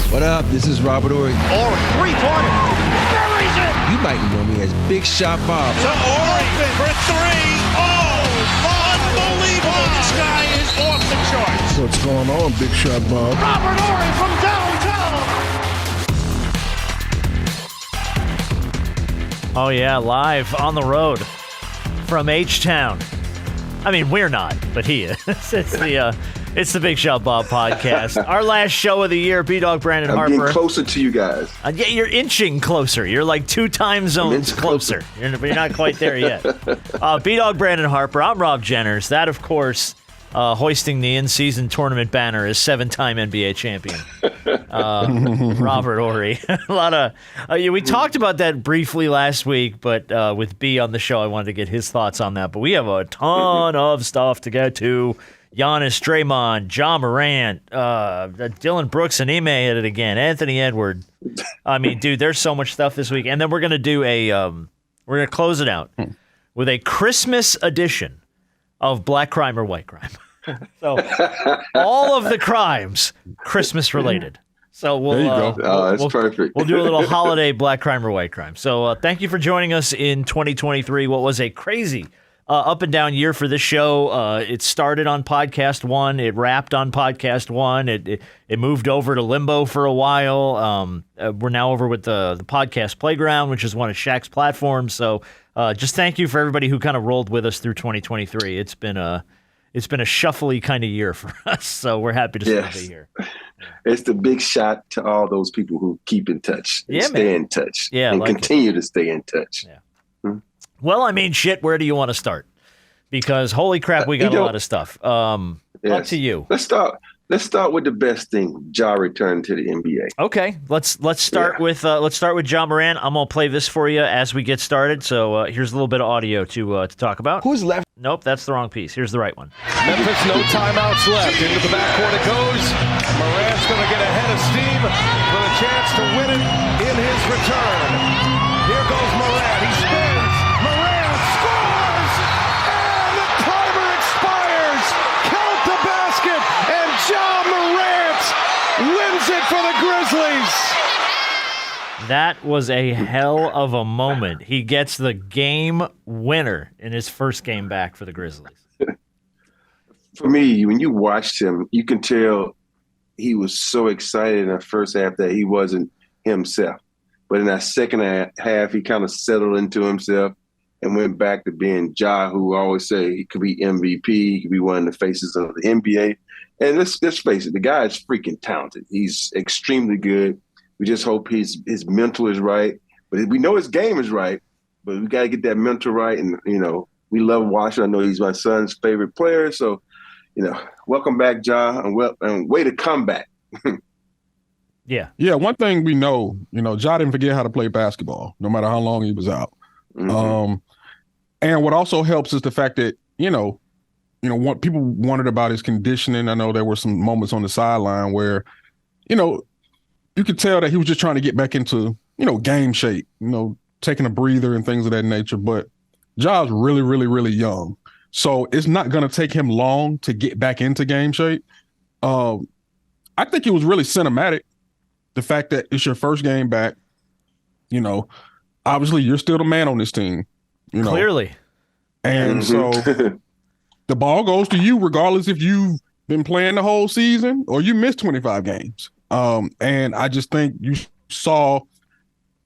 What up? This is Robert Ory. Ory, three-pointer. Buries it. You might know me as Big Shot Bob. To Ory for three. Oh, unbelievable. This guy is off the charts. What's going on, Big Shot Bob? Robert Ory from downtown. Oh, yeah, live on the road from H-Town. I mean, we're not, but he is. It's the Big Shot Bob podcast. Our last show of the year, B-Dog Brandon Harper. I'm getting closer to you guys. Yeah, you're inching closer. You're like 2 time zones closer. You're not quite there yet. B-Dog Brandon Harper. I'm Rob Jenners. That, of course, hoisting the in-season tournament banner is 7-time NBA champion. Robert Ory. We talked about that briefly last week, but with B on the show, I wanted to get his thoughts on that. But we have a ton of stuff to get to. Giannis, Draymond, Ja Morant, Dillon Brooks, and Ime at it again. Anthony Edwards. I mean, dude, there's so much stuff this week. And then we're going to do we're going to close it out with a Christmas edition of Black Crime or White Crime. So all of the crimes, Christmas related. So we'll, there you go. That's perfect. We'll do a little holiday Black Crime or White Crime. So thank you for joining us in 2023. What was a crazy up and down year for this show. It started on Podcast One. It wrapped on Podcast One. It moved over to Limbo for a while. We're now over with the Podcast Playground, which is one of Shaq's platforms. So just thank you for everybody who kind of rolled with us through 2023. It's been a shuffly kind of year for us. So we're happy to still be here. It's the big shot to all those people who keep in touch. And stay in touch. Yeah, and continue to stay in touch. Yeah. Well, I mean, shit, where do you want to start? Because holy crap, we got a lot of stuff. Up to you. Let's start with the best thing. Ja returned to the NBA. Okay, let's start with Ja Morant. I'm gonna play this for you as we get started. So here's a little bit of audio to talk about. Who's left? Nope, that's the wrong piece. Here's the right one. Memphis, no timeouts left. Into the backcourt it goes. Morant's gonna get ahead of steam for a chance to win it in his return. Here goes Morant. He spins. Morant scores! And the timer expires! Count the basket! And Ja Morant wins it for the Grizzlies! That was a hell of a moment. He gets the game winner in his first game back for the Grizzlies. For me, when you watched him, you can tell he was so excited in the first half that he wasn't himself. But in that second half, he kind of settled into himself and went back to being Ja, who I always say he could be MVP, he could be one of the faces of the NBA. And let's face it, the guy is freaking talented. He's extremely good. We just hope his mental is right. But we know his game is right, but we got to get that mental right. And, we love watching. I know he's my son's favorite player. So, welcome back, Ja, and way to come back. Yeah. Yeah, one thing we know, Ja didn't forget how to play basketball, no matter how long he was out. Mm-hmm. And what also helps is the fact that, what people wondered about his conditioning. I know there were some moments on the sideline where, you could tell that he was just trying to get back into, game shape, taking a breather and things of that nature. But Ja's really, really, really young. So it's not going to take him long to get back into game shape. I think it was really cinematic. The fact that it's your first game back, obviously you're still the man on this team. Clearly. And so the ball goes to you regardless if you've been playing the whole season or you missed 25 games. And I just think you saw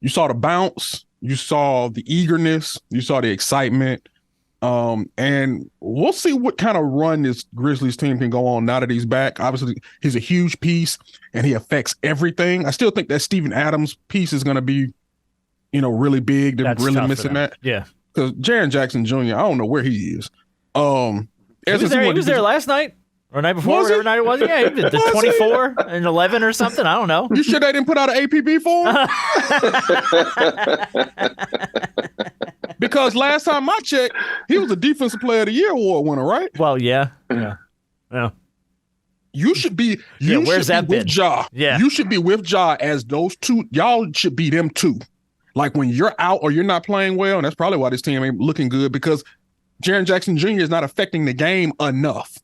the bounce, you saw the eagerness, you saw the excitement. And we'll see what kind of run this Grizzlies team can go on now that he's back. Obviously, he's a huge piece and he affects everything. I still think that Steven Adams piece is going to be, really big. They're really missing that. Yeah. Because Jaren Jackson Jr., I don't know where he is. He was there last night or night before, whatever night it was. Yeah, he did the 24 and 11 or something. I don't know. You sure they didn't put out an APB for him? Because last time I checked, he was a Defensive Player of the Year award winner, right? Well, yeah. You should be. Where's that been? With Ja. Yeah. You should be with Ja as those two. Y'all should be them two. Like when you're out or you're not playing well, and that's probably why this team ain't looking good because Jaren Jackson Jr. is not affecting the game enough.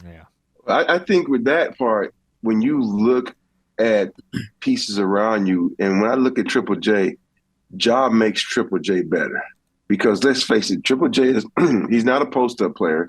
Yeah. I think with that part, when you look add pieces around you. And when I look at Triple J, Ja makes Triple J better. Because let's face it, Triple J is he's not a post-up player.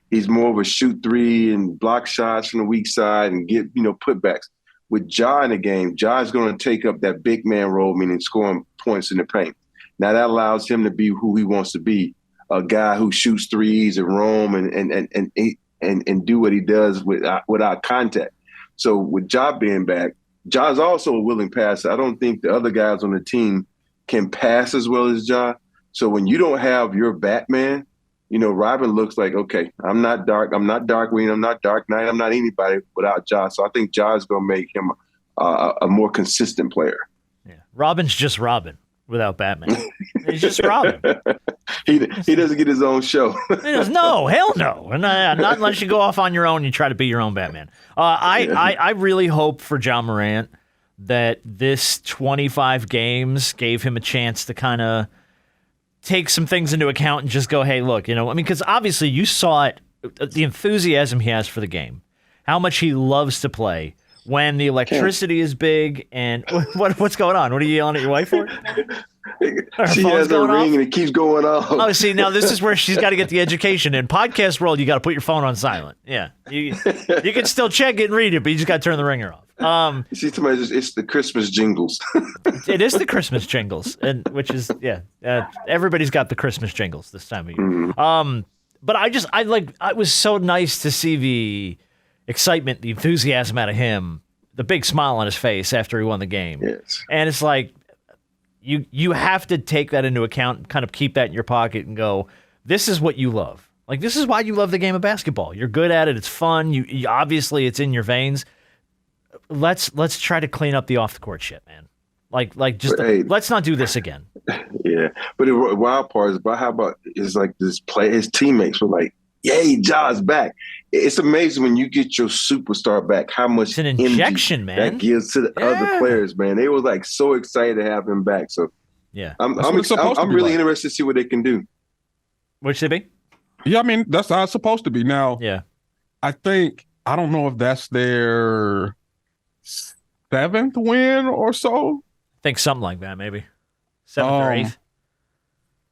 He's more of a shoot three and block shots from the weak side and get, putbacks. With Ja in the game, Ja is going to take up that big man role, meaning scoring points in the paint. Now that allows him to be who he wants to be, a guy who shoots threes and roam and do what he does without contact. So with Ja being back, Ja is also a willing passer. I don't think the other guys on the team can pass as well as Ja. So when you don't have your Batman, Robin looks like, okay, I'm not Darkwing, I'm not Dark Knight, I'm not anybody without Ja. So I think Ja is going to make him a more consistent player. Yeah, Robin's just Robin without Batman. He's just Robin. He doesn't get his own show. No, hell no. Not unless you go off on your own and you try to be your own Batman. I really hope for Ja Morant that this 25 games gave him a chance to kind of take some things into account and just go, hey, look, because obviously you saw it, the enthusiasm he has for the game, how much he loves to play when the electricity is big. And what's going on? What are you yelling at your wife for? She has a ring and it keeps going off. Oh, see, now this is where she's got to get the education. In podcast world, you got to put your phone on silent. Yeah. You can still check it and read it, but you just got to turn the ringer off. See, it's the Christmas jingles. It is the Christmas jingles, and which is everybody's got the Christmas jingles this time of year. Mm-hmm. But it was so nice to see the excitement, the enthusiasm out of him, the big smile on his face after he won the game. Yes. And it's like you have to take that into account and kind of keep that in your pocket and go, this is what you love. Like, this is why you love the game of basketball. You're good at it. It's fun. You obviously it's in your veins. Let's try to clean up the off the court shit, man. Let's not do this again. Yeah, but the wild part is how about it's like this play. His teammates were like, "Yay, Ja's back!" It's amazing when you get your superstar back. How much it's an injection, man, that gives to the other players, man. They were like so excited to have him back. So yeah, I'm really interested to see what they can do. What should it be? Yeah, I mean that's how it's supposed to be. Now, yeah, I don't know if that's their 7th win or so. I think something like that, maybe 7th or 8th.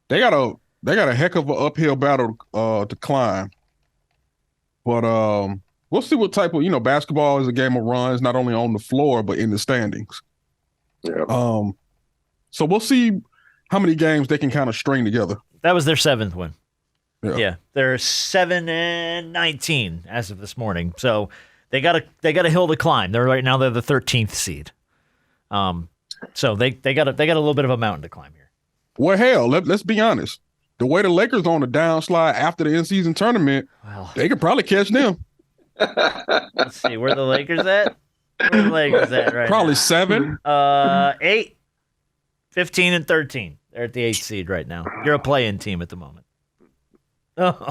They got a heck of an uphill battle to climb, but we'll see what type of basketball is a game of runs, not only on the floor but in the standings. Yeah. So we'll see how many games they can kind of string together. That was their 7th win. Yeah, they're 7-19 as of this morning. So they got a hill to climb. They're the 13th seed. So they got a little bit of a mountain to climb here. Well, hell, let's be honest. The way the Lakers on the downslide after the in-season tournament, they could probably catch them. Let's see, where the Lakers at? Where the Lakers at right probably now? 7. 8, 15, and 13. They're at the 8th seed right now. You're a play-in team at the moment. Oh.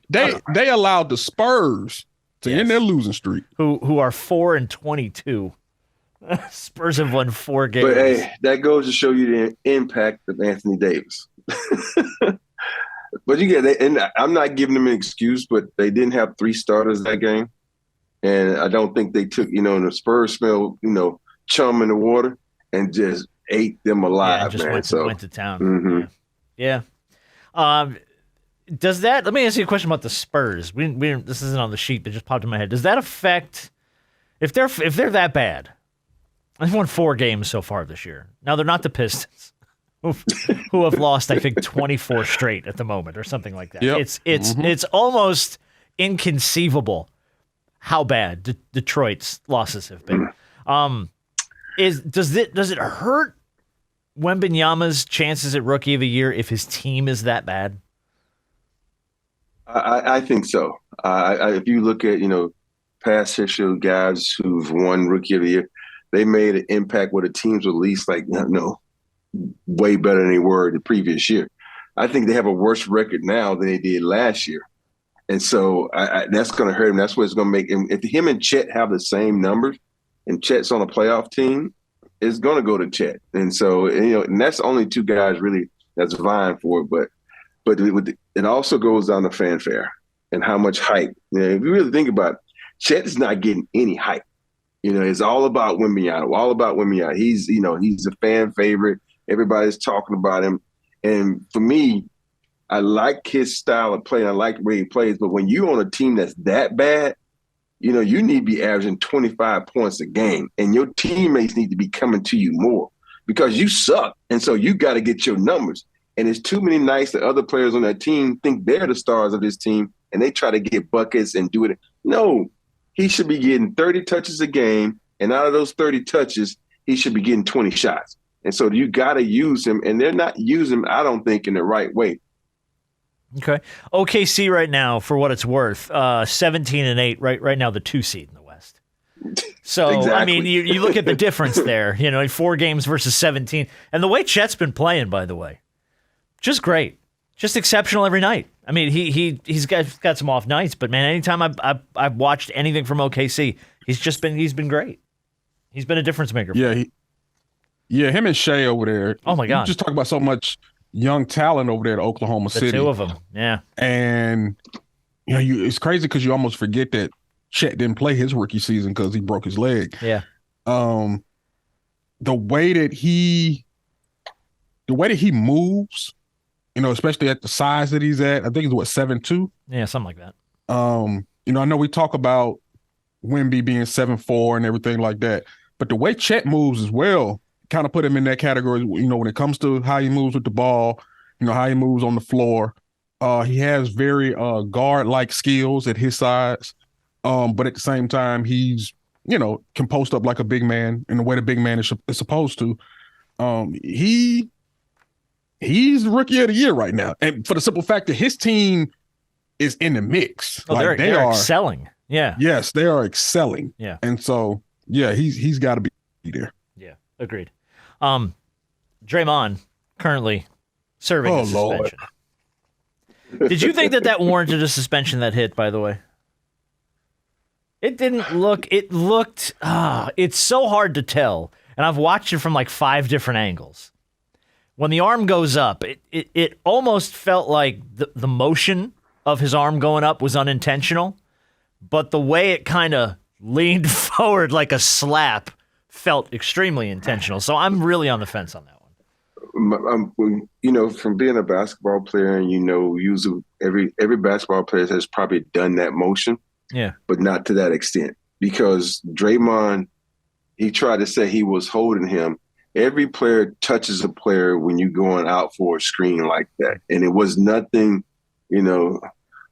They allowed the Spurs to end their losing streak. Who are 4-22. Spurs have won 4 games. But hey, that goes to show you the impact of Anthony Davis. But and I'm not giving them an excuse, but they didn't have 3 starters that game. And I don't think they took, the Spurs smell, chum in the water and just ate them alive, just man. Went to town. Mm-hmm. Yeah. Does that? Let me ask you a question about the Spurs. We this isn't on the sheet, but just popped in my head. Does that affect if they're that bad? They've won 4 games so far this year. Now they're not the Pistons, who have lost I think 24 straight at the moment or something like that. Yep. It's almost inconceivable how bad Detroit's losses have been. Does it hurt Wembanyama's chances at Rookie of the Year if his team is that bad? I think so. If you look at, past history of guys who've won Rookie of the Year, they made an impact where the teams were at least way better than they were the previous year. I think they have a worse record now than they did last year. And so that's going to hurt him. That's what it's going to make him. If him and Chet have the same numbers and Chet's on a playoff team, it's going to go to Chet. And so, and that's only 2 guys really that's vying for it. But it also goes down to fanfare and how much hype. If you really think about it, Chet is not getting any hype. It's all about Wemby. All about Wemby. He's a fan favorite. Everybody's talking about him. And for me, I like his style of play. I like the way he plays. But when you're on a team that's that bad, you need to be averaging 25 points a game. And your teammates need to be coming to you more because you suck. And so you got to get your numbers. And it's too many nights that other players on that team think they're the stars of this team, and they try to get buckets and do it. No, he should be getting 30 touches a game, and out of those 30 touches, he should be getting 20 shots. And so you got to use him, and they're not using him, I don't think, in the right way. Okay. OKC right now, for what it's worth, 17-8, right now the 2 seed in the West. So, Exactly. I mean, you look at the difference there, 4 games versus 17. And the way Chet's been playing, by the way, just great. Just exceptional every night. I mean, he's got some off nights, but man, anytime I've watched anything from OKC, he's been great. He's been a difference maker. Yeah, him and Shea over there. Oh my God. You just talk about so much young talent over there at Oklahoma City. The 2 of them. Yeah. And it's crazy because you almost forget that Chet didn't play his rookie season because he broke his leg. Yeah. The way that he moves, especially at the size that he's at, I think he's 7'2". Yeah, something like that. I know we talk about Wemby being 7'4" and everything like that, but the way Chet moves as well kind of put him in that category. When it comes to how he moves with the ball, how he moves on the floor, he has very guard-like skills at his size, but at the same time, he's can post up like a big man in the way the big man is supposed to. He's rookie of the year right now. And for the simple fact that his team is in the mix. Oh, they're excelling. Yeah. Yes, they are excelling. Yeah. And so, yeah, he's got to be there. Yeah, agreed. Draymond currently serving a suspension. Lord. Did you think that warranted a suspension, that hit, by the way? It didn't look, it looked, it's so hard to tell. And I've watched it from like 5 different angles. When the arm goes up, it almost felt like the motion of his arm going up was unintentional, but the way it kind of leaned forward like a slap felt extremely intentional. So I'm really on the fence on that one. From being a basketball player, and usually every basketball player has probably done that motion, but not to that extent. Because Draymond, he tried to say he was holding him. Every player touches a player when you're going out for a screen like that. And it was nothing,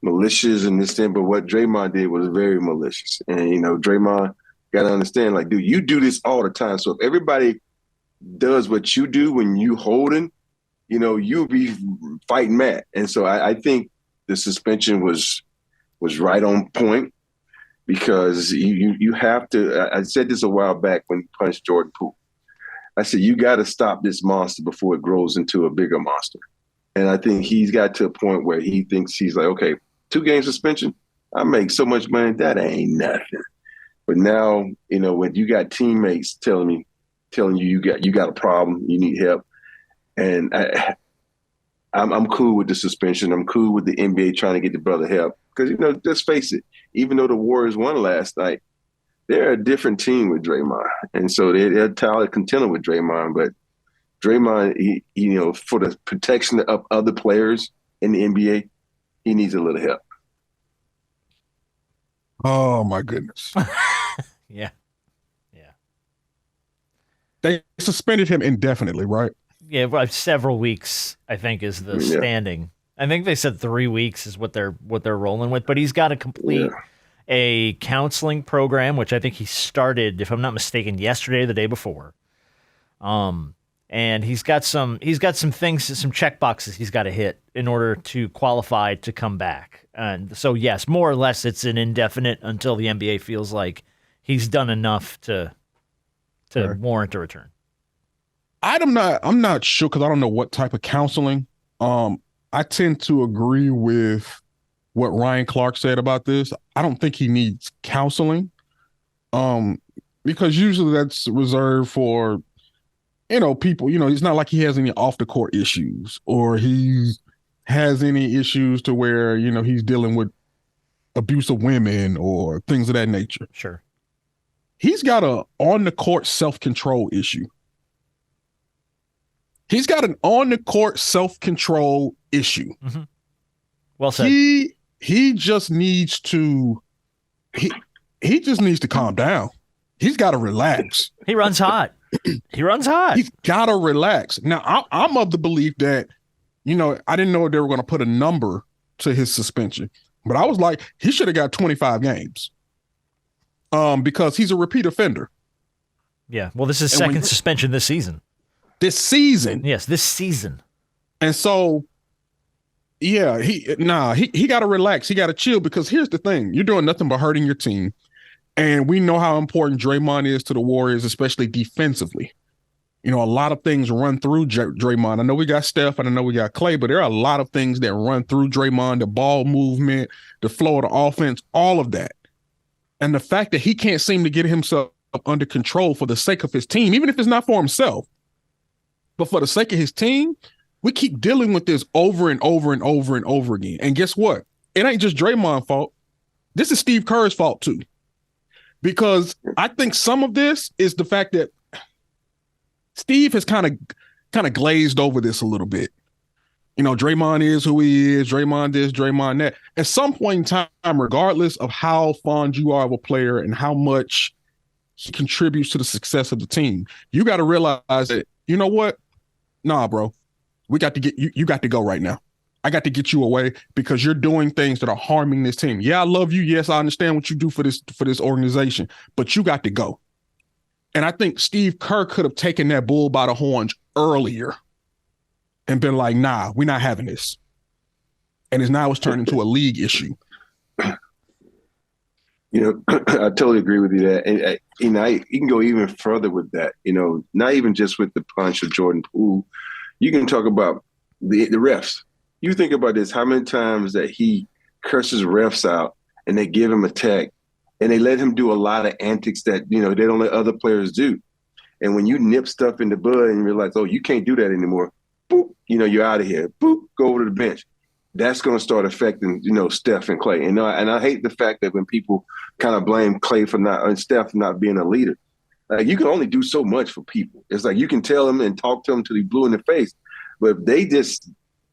malicious in this thing, but what Draymond did was very malicious. And, Draymond got to understand, like, dude, you do this all the time. So if everybody does what you do when you holding, you'll be fighting mad. And so I think the suspension was right on point because you have to, I said this a while back when he punched Jordan Poole. I said, you got to stop this monster before it grows into a bigger monster. And I think he's got to a point where he thinks he's like, okay, 2-game suspension, I make so much money, that ain't nothing. But now, when you got teammates telling you you got a problem, you need help, and I'm cool with the suspension. I'm cool with the NBA trying to get the brother help because let's face it, even though the Warriors won last night, they're a different team with Draymond, and so they're talented contender with Draymond. But Draymond, he for the protection of other players in the NBA, he needs a little help. Oh my goodness. Yeah. They suspended him indefinitely, right? Yeah, several weeks, I think, is the standing. I think they said 3 weeks is what they're rolling with, but he's got to complete a counseling program, which I think he started, if I'm not mistaken, yesterday or the day before. And he's got some things, some check boxes he's got to hit in order to qualify to come back. And so, yes, more or less, it's an indefinite until the NBA feels like he's done enough to warrant a return. I'm not sure because I don't know what type of counseling. I tend to agree with what Ryan Clark said about this. I don't think he needs counseling, because usually that's reserved for, people. It's not like he has any off the court issues or he has any issues to where he's dealing with abuse of women or things of that nature. Sure. he's got a on-the-court self-control issue. He's got an on-the-court self-control issue. Mm-hmm. Well said. He just needs to he just needs to calm down. He's got to relax. He runs hot. He's got to relax. Now, I'm of the belief that, I didn't know they were going to put a number to his suspension, but I was like, he should have got 25 games because he's a repeat offender. Yeah. Well, this is second suspension this season. This season. Yes, this season. And so, yeah, he got to relax. He got to chill because here's the thing. You're doing nothing but hurting your team. And we know how important Draymond is to the Warriors, especially defensively. A lot of things run through Draymond. I know we got Steph and I know we got Clay, but there are a lot of things that run through Draymond, the ball movement, the flow of the offense, all of that. And the fact that he can't seem to get himself under control for the sake of his team, even if it's not for himself, but for the sake of his team, we keep dealing with this over and over and over and over again. And guess what? It ain't just Draymond's fault. This is Steve Kerr's fault too. Because I think some of this is the fact that Steve has kind of glazed over this a little bit. Draymond is who he is, Draymond this, Draymond that. At some point in time, regardless of how fond you are of a player and how much he contributes to the success of the team, you got to realize that, you know what? Nah, bro, we got to get you got to go right now. I got to get you away because you're doing things that are harming this team. Yeah, I love you. Yes, I understand what you do for this organization, but you got to go. And I think Steve Kerr could have taken that bull by the horns earlier and been like, nah, we're not having this. And it's turned into a league issue. I totally agree with you that. And you can go even further with that, not even just with the punch of Jordan Poole. You can talk about the refs. You think about this, how many times that he curses refs out and they give him a tech and they let him do a lot of antics that, they don't let other players do. And when you nip stuff in the bud and realize, oh, you can't do that anymore, boop, you're out of here. Boop, go over to the bench. That's going to start affecting, Steph and Clay. And I hate the fact that when people kind of blame Clay and Steph for not being a leader, you can only do so much for people. It's like you can tell them and talk to them till they blue in the face. But if they just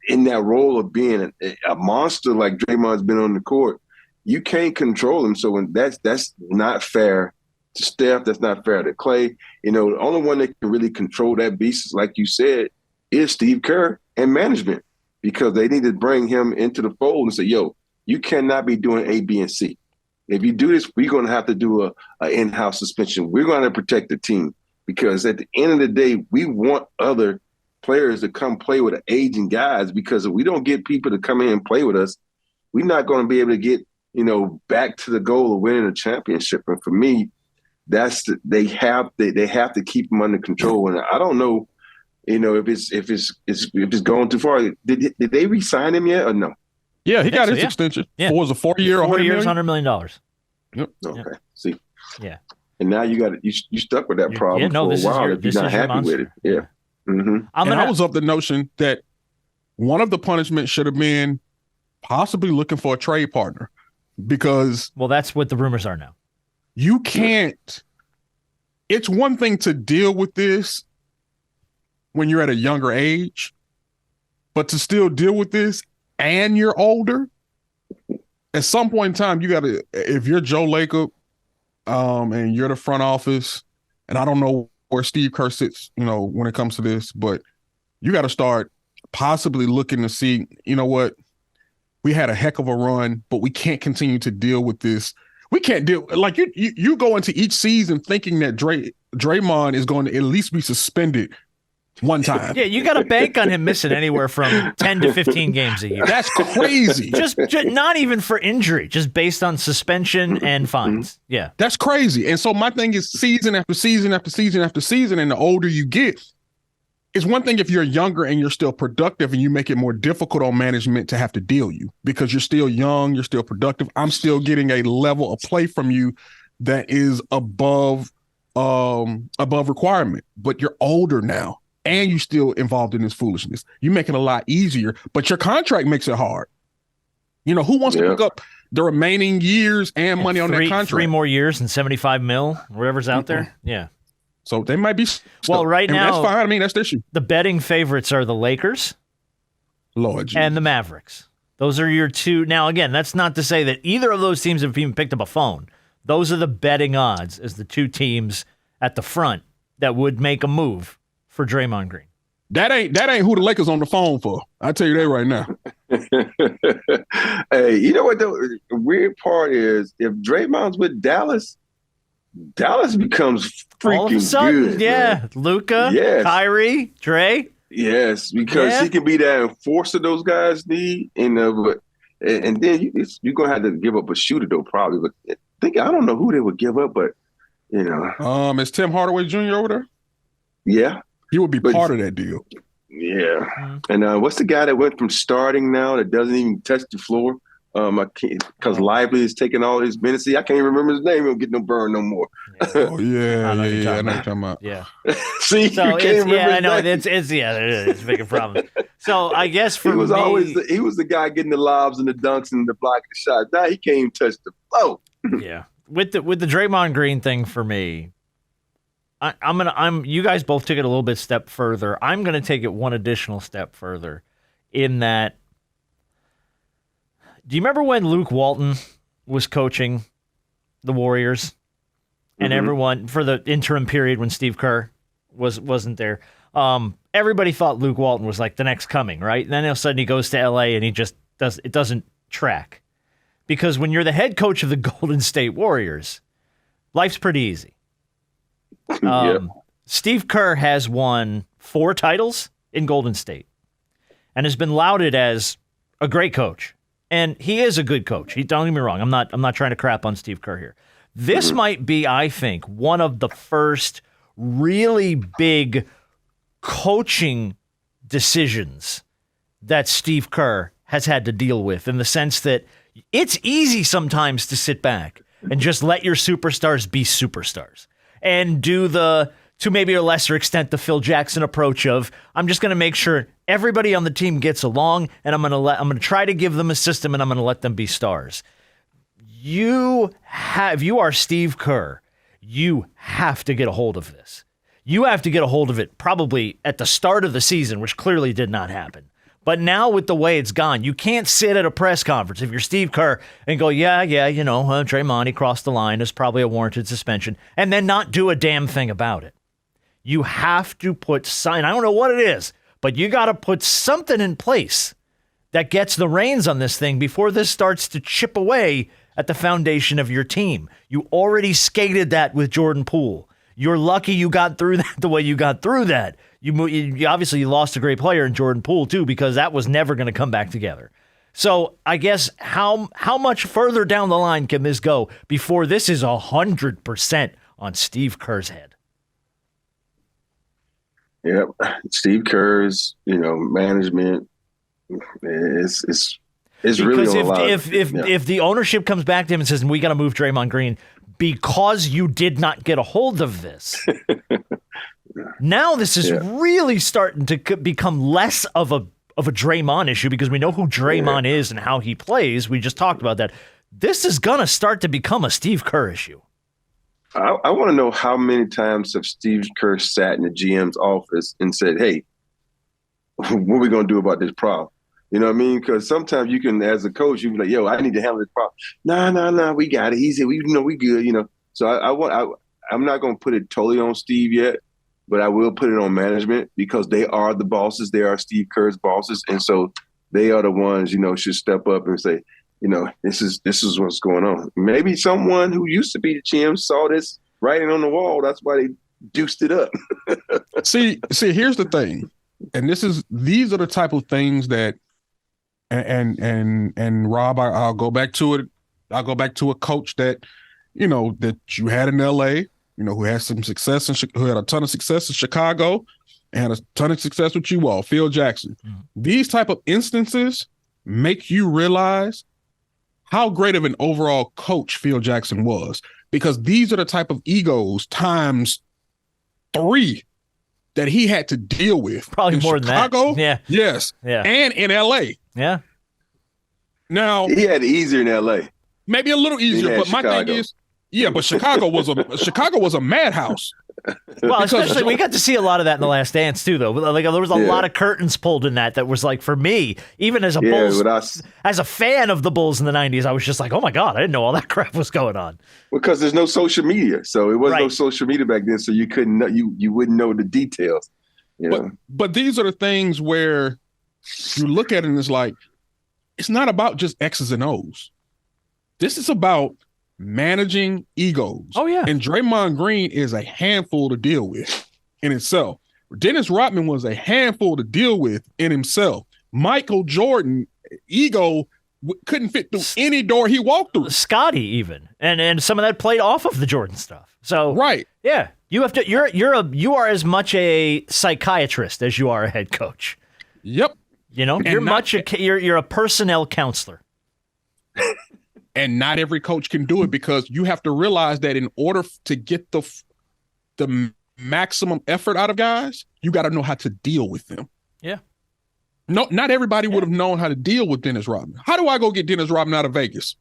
in that role of being a monster like Draymond's been on the court, you can't control him. So when that's not fair to Steph, that's not fair to Clay. The only one that can really control that beast, like you said, is Steve Kerr and management, because they need to bring him into the fold and say, yo, you cannot be doing A, B, and C. If you do this, we're going to have to do a in-house suspension. We're going to protect the team, because at the end of the day, we want other players to come play with aging guys, because if we don't get people to come in and play with us, we're not going to be able to get, back to the goal of winning a championship. And for me, they have to keep them under control. And I don't know, if it's going too far. Did they re-sign him yet or no? Yeah, he got his extension. Yeah. Was a 4-year, 4 years, $100 million. Yep. Okay. Yep. See. Yeah. And now you stuck with that problem for a while if you're not happy with it. Yeah. Mm-hmm. I was of the notion that one of the punishments should have been possibly looking for a trade partner, because that's what the rumors are now. You can't. It's one thing to deal with this when you're at a younger age, but to still deal with this and you're older, at some point in time, you got to, if you're Joe Lacob, and you're the front office, and I don't know where Steve Kerr sits, when it comes to this, but you got to start possibly looking to see, what, we had a heck of a run, but we can't continue to deal with this. We can't deal, like you go into each season thinking that Draymond is going to at least be suspended one time. Yeah, you got to bank on him missing anywhere from 10 to 15 games a year. That's crazy. just not even for injury, just based on suspension and fines. Yeah. That's crazy. And so my thing is, season after season after season after season, and the older you get, it's one thing if you're younger and you're still productive and you make it more difficult on management to have to deal you, because you're still young, you're still productive. I'm still getting a level of play from you that is above requirement, but you're older now. And you still involved in this foolishness. You make it a lot easier, but your contract makes it hard. Who wants to pick up the remaining years and money on that contract. 3 more years and $75 million, whatever's out there. Yeah. So they might be. Well, right now, that's fine. I mean, that's the issue. The betting favorites are the Lakers, Lord Jesus. and the Mavericks. Those are your two. Now, again, that's not to say that either of those teams have even picked up a phone. Those are the betting odds as the two teams at the front that would make a move for Draymond Green. That ain't who the Lakers on the phone for. I tell you that right now. Hey, you know what the weird part is? If Draymond's with Dallas becomes freaking All of a sudden, good. yeah. Luka, Yes. Kyrie, Dre. Yes, because he can be that enforcer those guys need, and then you're gonna have to give up a shooter though, probably. But I don't know who they would give up, but is Tim Hardaway Jr. over there? Yeah, he would be part of that deal. Yeah, and what's the guy that went from starting now that doesn't even touch the floor? I can't, because Lively is taking all his minutes. See, I can't even remember his name. He don't get no burn no more. Oh yeah, I know what you're talking about. Yeah. See, so you can't remember. I know his name. it's making problems. So I guess for he was me, always the guy getting the lobs and the dunks and the blocking the shots. Now he can't even touch the floor. Yeah, with the Draymond Green thing for me, you guys both took it a little bit step further. I'm gonna take it one additional step further, in that. Do you remember when Luke Walton was coaching the Warriors, and everyone for the interim period when Steve Kerr wasn't there? Everybody thought Luke Walton was like the next coming, right? And then all of a sudden he goes to LA and it doesn't track, because when you're the head coach of the Golden State Warriors, life's pretty easy. Steve Kerr has won 4 titles in Golden State and has been lauded as a great coach. And he is a good coach. Don't get me wrong. I'm not trying to crap on Steve Kerr here. This might be, I think, one of the first really big coaching decisions that Steve Kerr has had to deal with, in the sense that it's easy sometimes to sit back and just let your superstars be superstars and do to maybe a lesser extent, the Phil Jackson approach of, I'm just going to make sure everybody on the team gets along, and I'm going to try to give them a system, and I'm going to let them be stars. You are Steve Kerr. You have to get a hold of this. You have to get a hold of it probably at the start of the season, which clearly did not happen. But now with the way it's gone, you can't sit at a press conference if you're Steve Kerr and go, Draymond, he crossed the line. It's probably a warranted suspension, and then not do a damn thing about it. You have to put I don't know what it is, but you got to put something in place that gets the reins on this thing before this starts to chip away at the foundation of your team. You already skated that with Jordan Poole. You're lucky you got through that the way you got through that. You obviously you lost a great player in Jordan Poole too, because that was never going to come back together. So I guess how much further down the line can this go before this is 100% on Steve Kerr's head? Yep, Steve Kerr's management is really on a lot. If the ownership comes back to him and says, we got to move Draymond Green because you did not get a hold of this, now this is really starting to become less of a Draymond issue, because we know who Draymond is and how he plays. We just talked about that. This is going to start to become a Steve Kerr issue. I want to know how many times have Steve Kerr sat in the GM's office and said, hey, what are we going to do about this problem? You know what I mean? Because sometimes you can, as a coach, you can be like, yo, I need to handle this problem. No, we got it. Easy. We good, So I'm not going to put it totally on Steve yet, but I will put it on management, because they are the bosses. They are Steve Kerr's bosses. And so they are the ones, should step up and say, this is what's going on. Maybe someone who used to be the GM saw this writing on the wall. That's why they juiced it up. See, here's the thing. And these are the type of things that, and Rob, I'll go back to it. I'll go back to a coach that you had in LA, who had some success who had a ton of success in Chicago and had a ton of success with you all, Phil Jackson. These type of instances make you realize how great of an overall coach Phil Jackson was, because these are the type of egos times 3 that he had to deal with. Probably more Chicago, than that. Yeah. Yes. Yeah. And in LA. Yeah. Now he had it easier in LA. Maybe a little easier, but my thing is, but Chicago was a madhouse. Well, especially we got to see a lot of that in The Last Dance too, though. Like there was a lot of curtains pulled in that was like, for me, even as a Bulls, as a fan of the Bulls in the '90s, I was just like, oh my god, I didn't know all that crap was going on. Because there's no social media, so it wasn't no social media back then, so you couldn't know, you wouldn't know the details. You know? But these are the things where you look at it and it's like, it's not about just X's and O's. This is about managing egos. Oh, yeah. And Draymond Green is a handful to deal with in itself. Dennis Rodman was a handful to deal with in himself. Michael Jordan, ego couldn't fit through any door he walked through. Scotty even. And some of that played off of the Jordan stuff. So yeah, you have to you are as much a psychiatrist as you are a head coach. Yep. You know, you're a personnel counselor. And not every coach can do it, because you have to realize that in order to get the maximum effort out of guys, you got to know how to deal with them. Yeah. No, not everybody would have known how to deal with Dennis Rodman. How do I go get Dennis Rodman out of Vegas?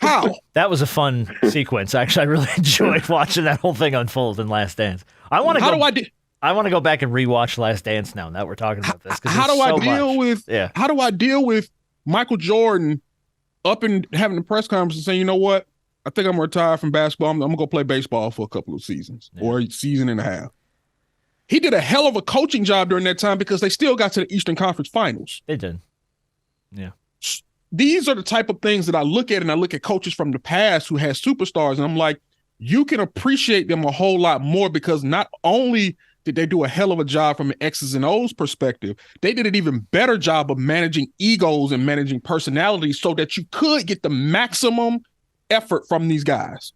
How? That was a fun sequence. Actually, I really enjoyed watching that whole thing unfold in Last Dance. I want to go back and rewatch Last Dance now that we're talking about this. How do I deal with Michael Jordan up and having a press conference and saying, you know what? I think I'm retired from basketball. I'm going to go play baseball for a couple of seasons or a season and a half. He did a hell of a coaching job during that time because they still got to the Eastern Conference Finals. They did. Yeah. These are the type of things that I look at, and I look at coaches from the past who had superstars, and I'm like, you can appreciate them a whole lot more, because not only did they do a hell of a job from an X's and O's perspective, they did an even better job of managing egos and managing personalities so that you could get the maximum effort from these guys.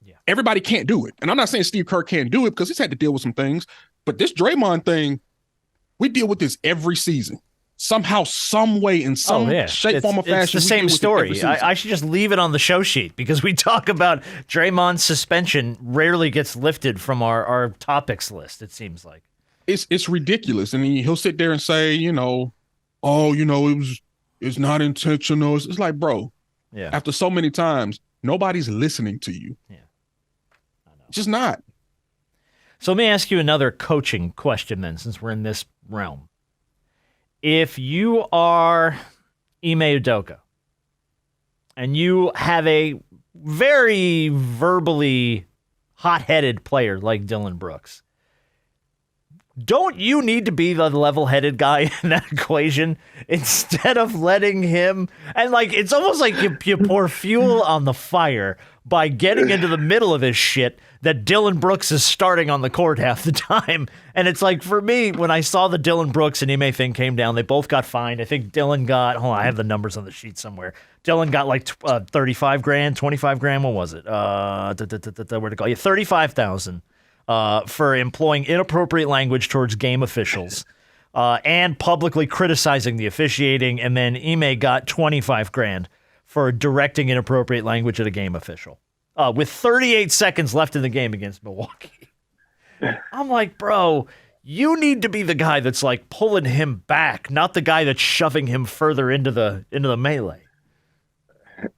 Yeah. Everybody can't do it. And I'm not saying Steve Kerr can't do it, because he's had to deal with some things. But this Draymond thing, we deal with this every season. Somehow, some way, in some shape, form, or fashion. It's the same story. I should just leave it on the show sheet, because we talk about Draymond's suspension rarely gets lifted from our topics list, it seems like. It's ridiculous. And he'll sit there and say, it's not intentional. It's like, bro, after so many times, nobody's listening to you. Yeah. I know. It's just not. So let me ask you another coaching question then, since we're in this realm. If you are Ime Udoka and you have a very verbally hot-headed player like Dillon Brooks, don't you need to be the level-headed guy in that equation instead of letting him? And it's almost like you pour fuel on the fire by getting into the middle of this shit that Dillon Brooks is starting on the court half the time. And it's like, for me, when I saw the Dillon Brooks and Ime thing came down, they both got fined. I think Dillon got, I have the numbers on the sheet somewhere. Dillon got $35 grand, $25 grand. What was it? Where'd it go? Yeah, $35,000 for employing inappropriate language towards game officials and publicly criticizing the officiating. And then Ime got $25 grand for directing inappropriate language at a game official with 38 seconds left in the game against Milwaukee. I'm like, bro, you need to be the guy that's pulling him back, not the guy that's shoving him further into the melee.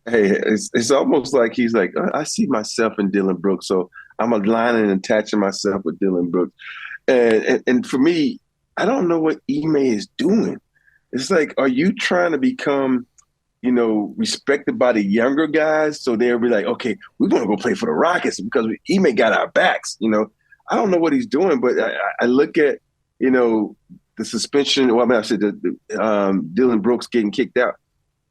Hey, it's almost like he's like, I see myself in Dillon Brooks, so I'm aligning and attaching myself with Dillon Brooks. And for me, I don't know what Ime is doing. It's like, are you trying to become respected by the younger guys, so they'll be like, okay, we're going to go play for the Rockets because Ime got our backs. I don't know what he's doing, but I look at, the suspension. Well, I said Dillon Brooks getting kicked out.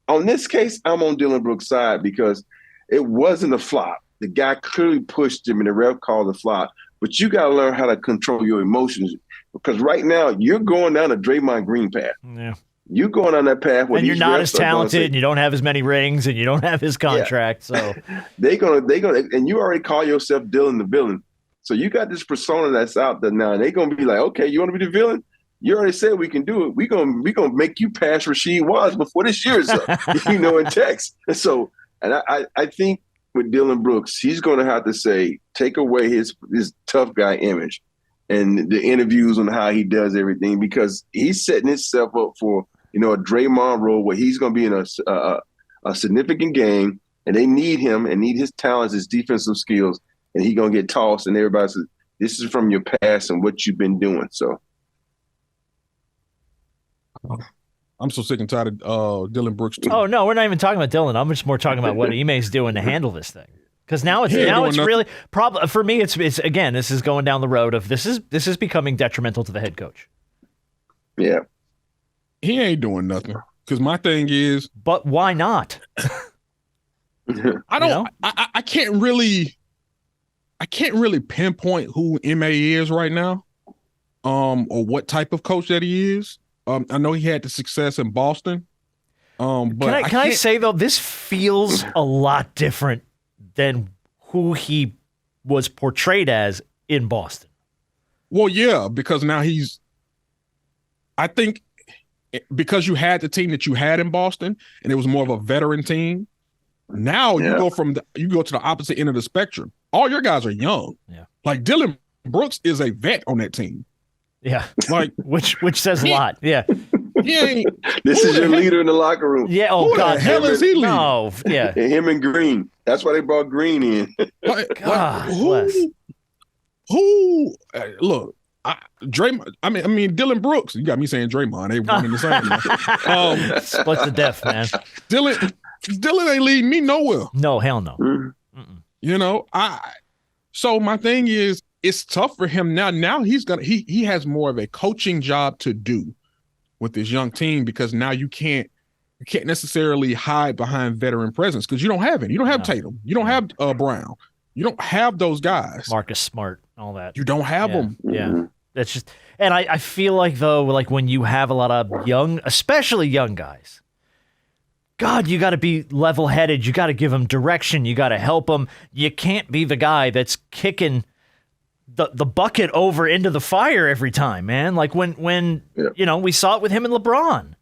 On this case, I'm on Dillon Brooks' side because it wasn't a flop. The guy clearly pushed him, and the ref called a flop. But you got to learn how to control your emotions, because right now you're going down a Draymond Green path. Yeah. You're going on that path, and you're not as talented, and you don't have as many rings, and you don't have his contract. So they're gonna, and you already call yourself Dillon the villain. So you got this persona that's out there now, and they're gonna be like, okay, you want to be the villain? You already said we can do it. We're gonna make you pass Rasheed Wallace before this year is up, in text. And so, and I think with Dillon Brooks, he's gonna have to say, take away his tough guy image and the interviews on how he does everything, because he's setting himself up for a Draymond role where he's going to be in a significant game, and they need him and need his talents, his defensive skills, and he's going to get tossed, and everybody says, this is from your past and what you've been doing. So I'm so sick and tired of Dillon Brooks too. Oh no, we're not even talking about Dillon. I'm just more talking about what Ime's doing to handle this thing. Because now it's really for me. It's again, this is going down the road of this is becoming detrimental to the head coach. Yeah, he ain't doing nothing. Because my thing is, but why not? I don't. I can't really pinpoint who Ime is right now, or what type of coach that he is. I know he had the success in Boston. But can I say though, this feels a lot different than who he was portrayed as in Boston. Well, yeah, because now I think because you had the team that you had in Boston, and it was more of a veteran team. Now you go to the opposite end of the spectrum. All your guys are young. Yeah, like Dillon Brooks is a vet on that team. Yeah, like which says a lot. Yeah. This is your leader in the locker room. Yeah. Oh who God, the hell is he leading? No. Yeah. And him and Green. That's why they brought Green in. God bless. Who? Draymond. I mean, Dillon Brooks. You got me saying Draymond. They one in the same. Split the diff, man. Dillon ain't leading me nowhere. No, hell no. So my thing is, it's tough for him now. Now he has more of a coaching job to do with this young team, because now you can't necessarily hide behind veteran presence, because you don't have any. You don't have Tatum. You don't have Brown. You don't have those guys. Marcus Smart, all that. You don't have them. Yeah. That's just, and I feel like though, like when you have a lot of young, especially young guys, God, you got to be level-headed. You got to give them direction. You got to help them. You can't be the guy that's kicking the bucket over into the fire every time, man. Like when we saw it with him and LeBron.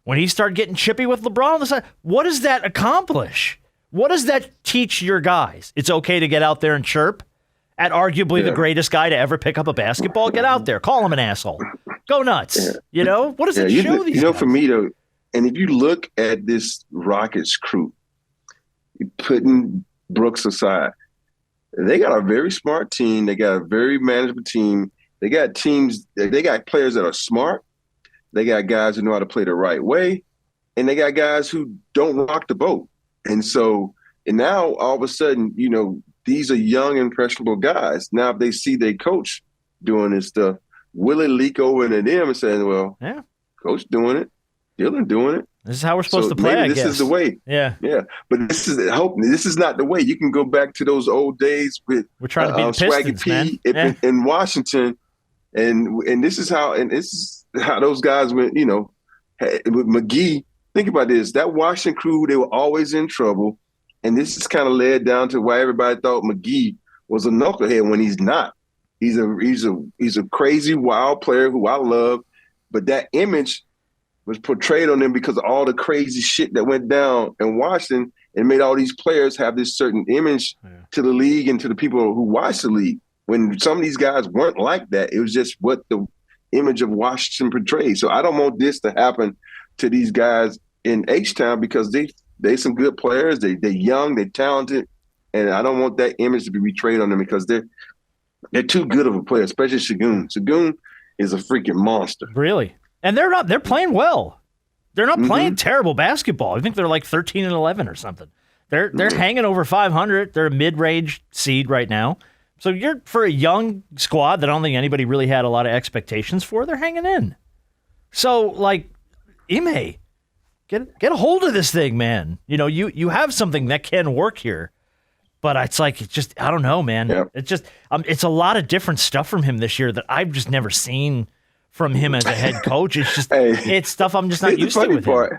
When he started getting chippy with LeBron, what does that accomplish? What does that teach your guys? It's okay to get out there and chirp at arguably the greatest guy to ever pick up a basketball. Get out there. Call him an asshole. Go nuts. What does it show these guys? For me, though, and if you look at this Rockets crew, putting Brooks aside, they got a very smart team. They got a very manageable team. They got players that are smart. They got guys who know how to play the right way. And they got guys who don't rock the boat. And now all of a sudden, these are young, impressionable guys. Now, if they see their coach doing this stuff, will it leak over into them and say, well, coach doing it, Dillon doing it. This is how we're supposed to play, I guess. This is the way. Yeah. Yeah. But this is not the way. You can go back to those old days with we're trying to be the Pistons, Swaggy P in Washington. And this is how those guys went, with McGee. Think about this. That Washington crew, they were always in trouble. And this is kind of led down to why everybody thought McGee was a knucklehead when he's not. He's a crazy, wild player who I love. But that image was portrayed on them because of all the crazy shit that went down in Washington, and made all these players have this certain image to the league and to the people who watch the league. When some of these guys weren't like that, it was just what the image of Washington portrayed. So I don't want this to happen to these guys in H-Town, because they some good players. They're young, they're talented, and I don't want that image to be betrayed on them, because they're too good of a player, especially Shagun. Shagun is a freaking monster. Really? And they're playing well. They're not playing terrible basketball. I think they're like 13-11 or something. They're hanging over 500. They're a mid-range seed right now. So for a young squad that I don't think anybody really had a lot of expectations for, they're hanging in. So like, Ime, get a hold of this thing, man. You have something that can work here. But it's just, I don't know, man. Yeah. It's just, it's a lot of different stuff from him this year that I've just never seen from him as a head coach. It's just, it's stuff I'm just not used to with him.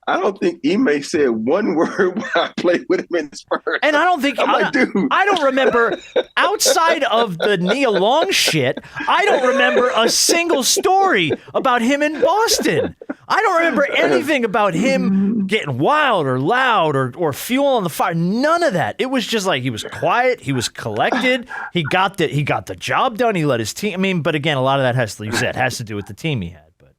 I don't think Ime said one word when I played with him in Spurs. And I don't think, I don't remember, outside of the Nia Long shit, I don't remember a single story about him in Boston. I don't remember anything about him getting wild or loud or fuel on the fire. None of that. It was just like he was quiet. He was collected. He got the job done. He let his team. I mean, but again, a lot of that has to do with the team he had. But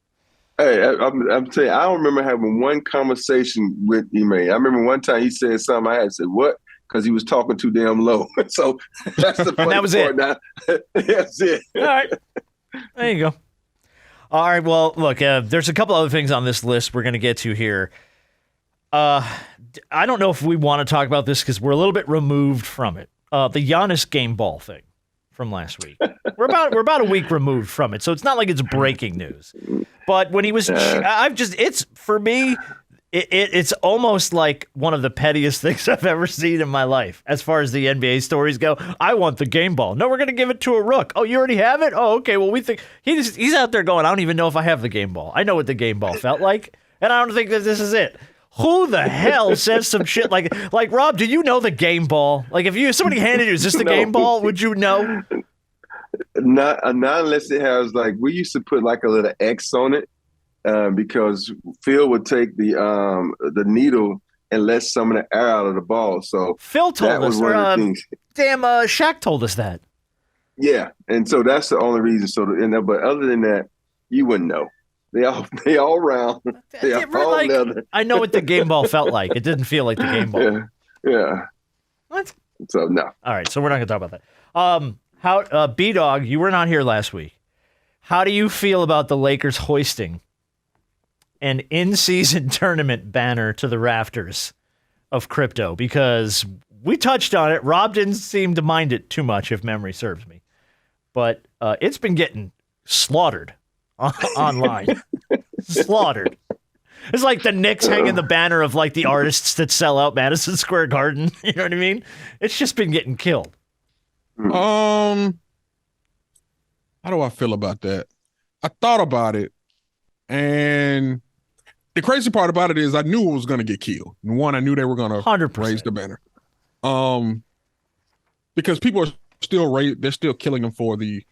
Hey, I'm telling you, I don't remember having one conversation with Ime. I remember one time he said something. I had said, "What?" Because he was talking too damn low. So that's the funny that was part. it. Now. That's it. All right. There you go. All right. Well, look, there's a couple other things on this list we're going to get to here. I don't know if we want to talk about this because we're a little bit removed from it. The Giannis game ball thing from last week. We're about a week removed from it, so it's not like it's breaking news. But when he was, it's for me, it's almost like one of the pettiest things I've ever seen in my life as far as the NBA stories go. I want the game ball. No, we're going to give it to a rook. Oh, you already have it? Oh, okay. Well, we think he's out there going, I don't even know if I have the game ball. I know what the game ball felt like, and I don't think that this is it. Who the hell says some shit like Rob, do you know the game ball? Like if somebody handed you, is this the game ball? Would you know? Not unless it has we used to put like a little X on it. Because Phil would take the needle and let some of the air out of the ball. So Phil told us. Shaq told us that. Yeah, and so that's the only reason. But other than that, you wouldn't know. They all round. They all leather. I know what the game ball felt like. It didn't feel like the game ball. Yeah. What? So no. All right, so we're not going to talk about that. How B-Dog, you were not here last week. How do you feel about the Lakers hoisting an in-season tournament banner to the rafters of crypto? Because we touched on it. Rob didn't seem to mind it too much, if memory serves me. But it's been getting slaughtered online. Slaughtered. It's like the Knicks hanging the banner of the artists that sell out Madison Square Garden. You know what I mean? It's just been getting killed. How do I feel about that? I thought about it, and the crazy part about it is I knew it was going to get killed. One, I knew they were going to 100%. raise the banner. Because people are they're still killing them for the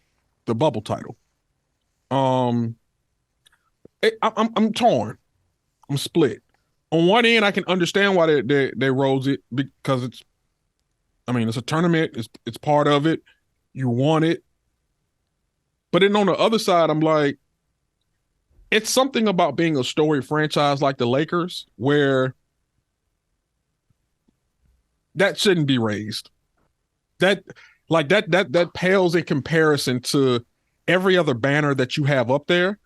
bubble title. I'm torn. I'm split. On one end, I can understand why they rose it because it's a tournament. It's part of it. You want it. But then on the other side, I'm like, it's something about being a storied franchise like the Lakers where that shouldn't be raised. That pales in comparison to every other banner that you have up there.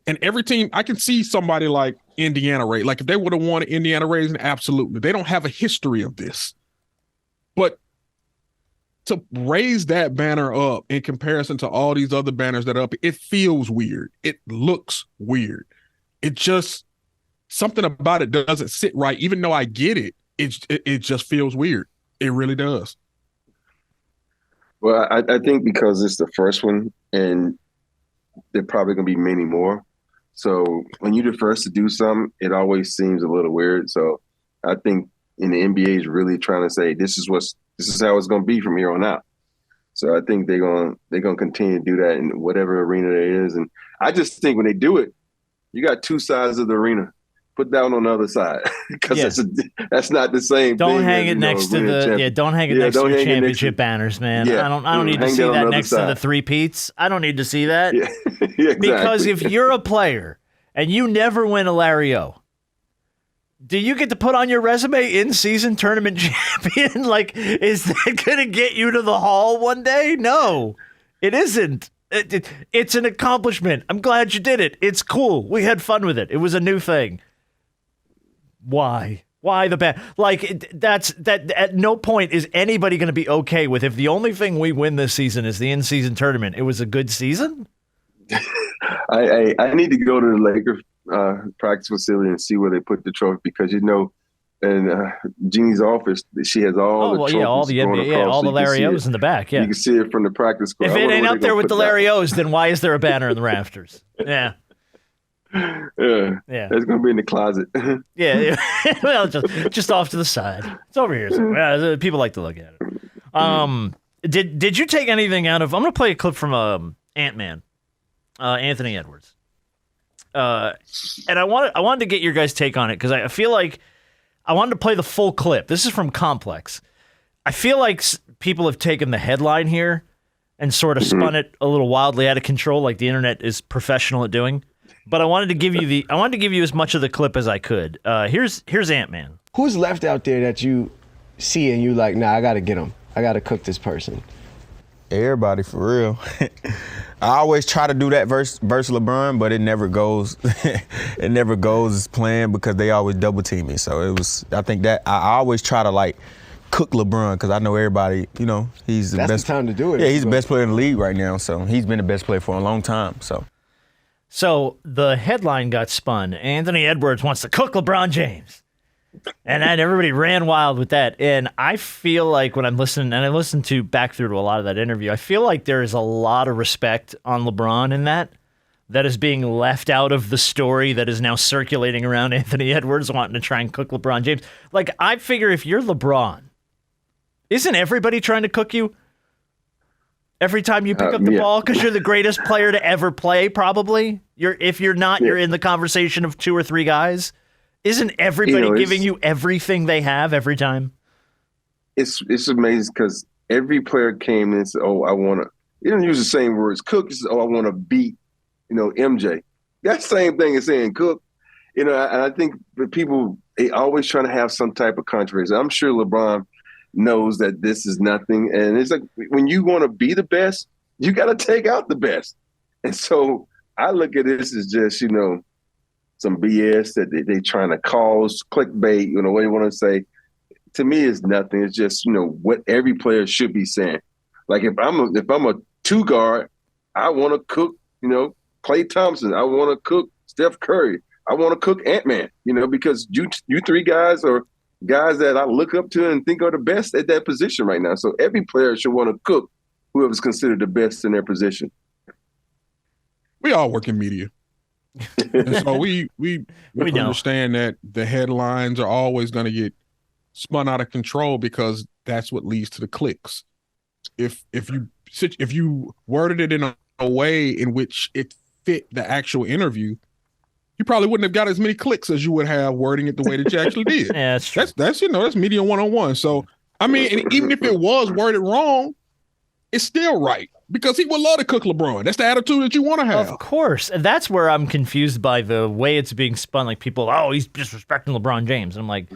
And every team, I can see somebody like Indiana raise. Like if they would have wanted Indiana raising, absolutely. They don't have a history of this. But to raise that banner up in comparison to all these other banners that are up, it feels weird. It looks weird. It just, something about it doesn't sit right. Even though I get it, it just feels weird. It really does. Well, I think because it's the first one and there probably going to be many more. So when you're the first to do something, it always seems a little weird. So I think in the NBA is really trying to say, this is how it's going to be from here on out. So I think they're going to continue to do that in whatever arena there is. And I just think when they do it, you got two sides of the arena. Put that on the other side because that's not the same. Don't thing hang it next to the don't hang it next to the championship banners, man. Yeah. I don't need to see that next to the three-peats. I don't need to see that. Yeah. Yeah, exactly. Because if you're a player and you never win a Larry O, do you get to put on your resume in-season tournament champion? Is that going to get you to the hall one day? No, it isn't. It's an accomplishment. I'm glad you did it. It's cool. We had fun with it. It was a new thing. Why the ban? That at no point is anybody going to be okay with if the only thing we win this season is the in-season tournament. It was a good season. I need to go to the Lakers practice facility and see where they put the trophy because in Jeannie's office she has all the trophies. All the NBA, all the Larry O's in the back. Yeah, you can see it from the practice squad. If it ain't up there with the Larry O's, then why is there a banner in the rafters? Yeah. Yeah, it's gonna be in the closet. Yeah, well, just off to the side. It's over here. So, people like to look at it. Did you take anything out of? I'm gonna play a clip from Ant-Man, Anthony Edwards, and I wanted to get your guys' take on it because I feel like I wanted to play the full clip. This is from Complex. I feel like people have taken the headline here and sort of spun it a little wildly out of control, like the internet is professional at doing. But I wanted to give you as much of the clip as I could. Here's Ant-Man. Who's left out there that you see and you like, nah, I got to get him. I got to cook this person? Everybody, for real. I always try to do that versus LeBron, but it never goes. It never goes as planned because they always double team me. So I think that I always try to like cook LeBron because I know everybody. You know, he's the best. That's the time to do it. Yeah, he's the best player in the league right now. So he's been the best player for a long time. So the headline got spun. Anthony Edwards wants to cook LeBron James. And then everybody ran wild with that. And I feel like when I'm listening, and I listened back through to a lot of that interview, I feel like there is a lot of respect on LeBron in that is being left out of the story that is now circulating around Anthony Edwards wanting to try and cook LeBron James. Like, I figure if you're LeBron, isn't everybody trying to cook you every time you pick up the ball? Because you're the greatest player to ever play, probably. If you're not, you're in the conversation of 2 or 3 guys. Isn't everybody giving you everything they have every time? It's amazing because every player came in and said, "Oh, I want to." He didn't use the same words. Cook says, "Oh, I want to beat, MJ." That same thing as saying Cook. And I think the people they always trying to have some type of controversy. I'm sure LeBron knows that this is nothing, and it's like when you want to be the best, you got to take out the best. And so I look at this as just some BS that they trying to cause clickbait, what you want to say. To me, it's nothing. It's just, what every player should be saying. Like if I'm a 2 guard, I want to cook, Klay Thompson. I want to cook Steph Curry. I want to cook Ant-Man, because you 3 guys are guys that I look up to and think are the best at that position right now. So every player should want to cook whoever's considered the best in their position. We all work in media. And so we understand that the headlines are always going to get spun out of control because that's what leads to the clicks. If you worded it in a way in which it fit the actual interview, you probably wouldn't have got as many clicks as you would have wording it the way that you actually did. Yeah, that's true. That's media 101. So I mean, and even if it was worded wrong, it's still right. Because he would love to cook LeBron. That's the attitude that you want to have. Of course. And that's where I'm confused by the way it's being spun. Like people, he's disrespecting LeBron James. And I'm like,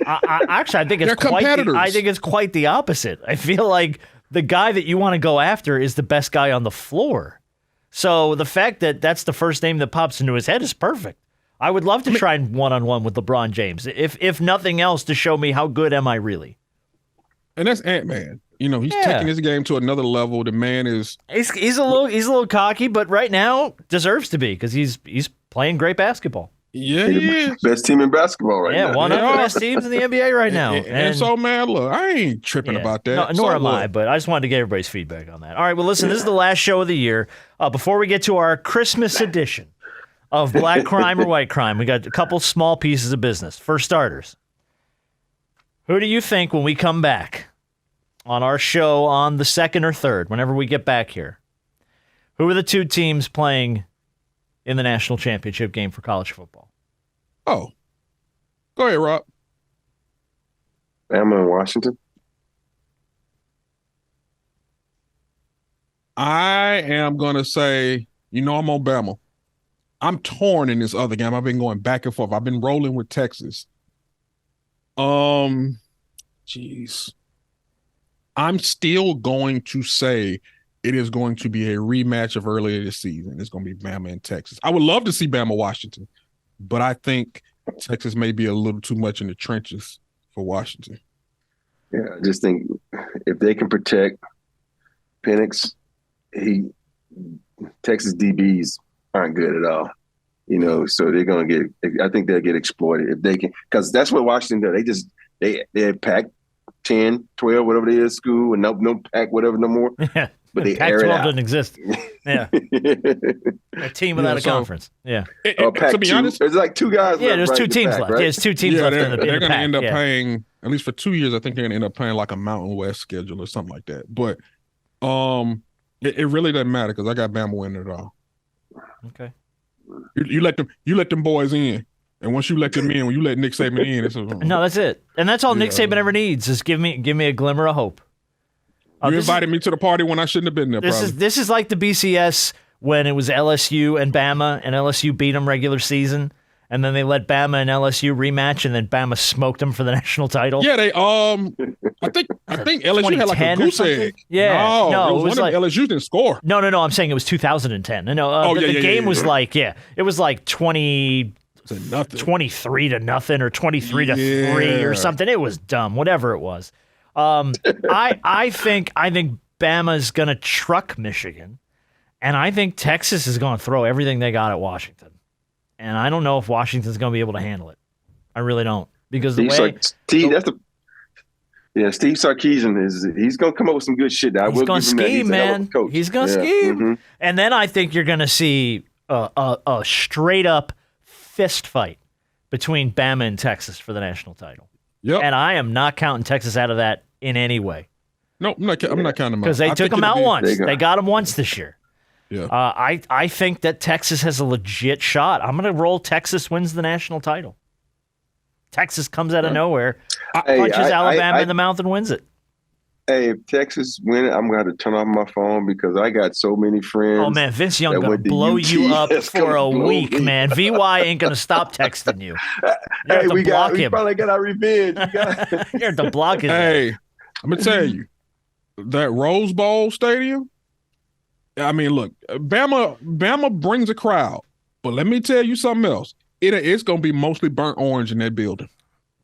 I think it's quite the opposite. I feel like the guy that you want to go after is the best guy on the floor. So the fact that that's the first name that pops into his head is perfect. I would love to try and one-on-one with LeBron James. If nothing else, to show me how good am I really. And that's Ant-Man. He's taking his game to another level. The man is he's a little cocky, but right now deserves to be because he's playing great basketball. Yeah, he is. Best team in basketball right now. Yeah, one of the best teams in the NBA right now. And so, man, look, I ain't tripping about that. Nor am I, but I just wanted to get everybody's feedback on that. All right, well, listen, this is the last show of the year. Before we get to our Christmas edition of Black Crime or White Crime, we got a couple small pieces of business. For starters, who do you think when we come back on our show on the 2nd or 3rd, whenever we get back here, who are the 2 teams playing in the national championship game for college football? Oh, go ahead, Rob. Bama and Washington. I am going to say, I'm on Bama. I'm torn in this other game. I've been going back and forth. I've been rolling with Texas. Jeez. I'm still going to say it is going to be a rematch of earlier this season. It's going to be Bama and Texas. I would love to see Bama Washington, but I think Texas may be a little too much in the trenches for Washington. Yeah, I just think if they can protect Penix, Texas DBs aren't good at all. So they're going to I think they'll get exploited if they can, because that's what Washington does. They pack 10, 12, whatever it is, school, and no pack, whatever, no more. Yeah. But they Pac-12 air it out. doesn't exist. Yeah. A team without a conference. Yeah. To be honest, there's like 2 guys left. Yeah, there's 2 teams left. Right? Yeah, there's 2 teams left in the pack. They're going to end up paying, at least for 2 years, I think they're going to end up playing like a Mountain West schedule or something like that. But it really doesn't matter because I got Bama winning it all. Okay. You let them boys in. And once you let them in, when you let Nick Saban in, it's no, that's it. And that's all Nick Saban ever needs is give me a glimmer of hope. You invited me to the party when I shouldn't have been there. This is like the BCS when it was LSU and Bama, and LSU beat them regular season, and then they let Bama and LSU rematch, and then Bama smoked them for the national title? Yeah, they I think LSU had like a goose egg. Yeah, no, it was one of LSU didn't score. No. I'm saying it was 2010. No, the game was like it was like 23 to nothing or 23 to 3 or something. It was dumb, whatever it was. I think Bama's gonna truck Michigan, and I think Texas is gonna throw everything they got at Washington. And I don't know if Washington's gonna be able to handle it. I really don't, because Steve Sarkisian he's gonna come up with some good shit. He's gonna scheme, man. He's gonna scheme, mm-hmm. And then I think you're gonna see a straight up fist fight between Bama and Texas for the national title. Yep. And I am not counting Texas out of that in any way. No, I'm not counting them out. Because they took them out once. They got them once this year. Yeah. I think that Texas has a legit shot. I'm going to roll Texas wins the national title. Texas comes out of nowhere, punches Alabama in the mouth and wins it. Hey, if Texas win it, I'm going to have to turn off my phone because I got so many friends. Oh, man, Vince Young going to blow you up for a week, man. VY ain't going to stop texting you. You have to block him. We probably got our revenge. You have to block him. Hey, I'm going to tell you, that Rose Bowl stadium, I mean, look, Bama brings a crowd, but let me tell you something else. It's going to be mostly burnt orange in that building.